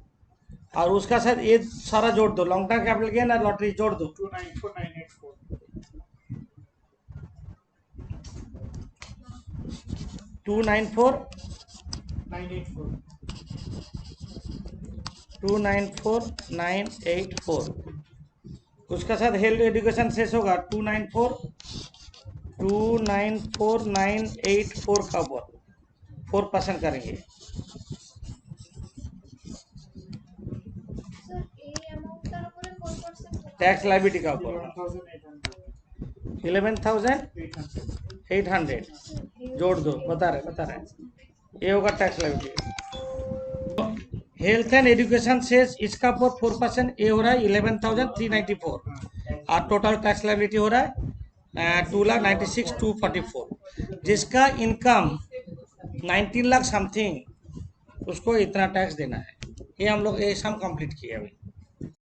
और उसका साथ ये सारा जोड़ दो, लॉन्ग टर्म कैपिटल गेन और लॉटरी जोड़ दो। 294,984। उसका साथ हेल्थ एजुकेशन शेष होगा 294,984 का ऊपर 4% करेंगे। सर ए अमाउंट तार ऊपर 4% टैक्स लाइबिलिटी का ऊपर 11,800 जोड़ दो, बता रहे ये होगा tax liability. Health and education cess इसका ऊपर 4%, ये हो रहा है 11,394, और टोटल टैक्स लाइबिलिटी हो रहा है 2,96,244। जिसका इनकम 19 लाख समथिंग, उसको इतना टैक्स देना है। ये हम लोग ये सम कंप्लीट किए अभी।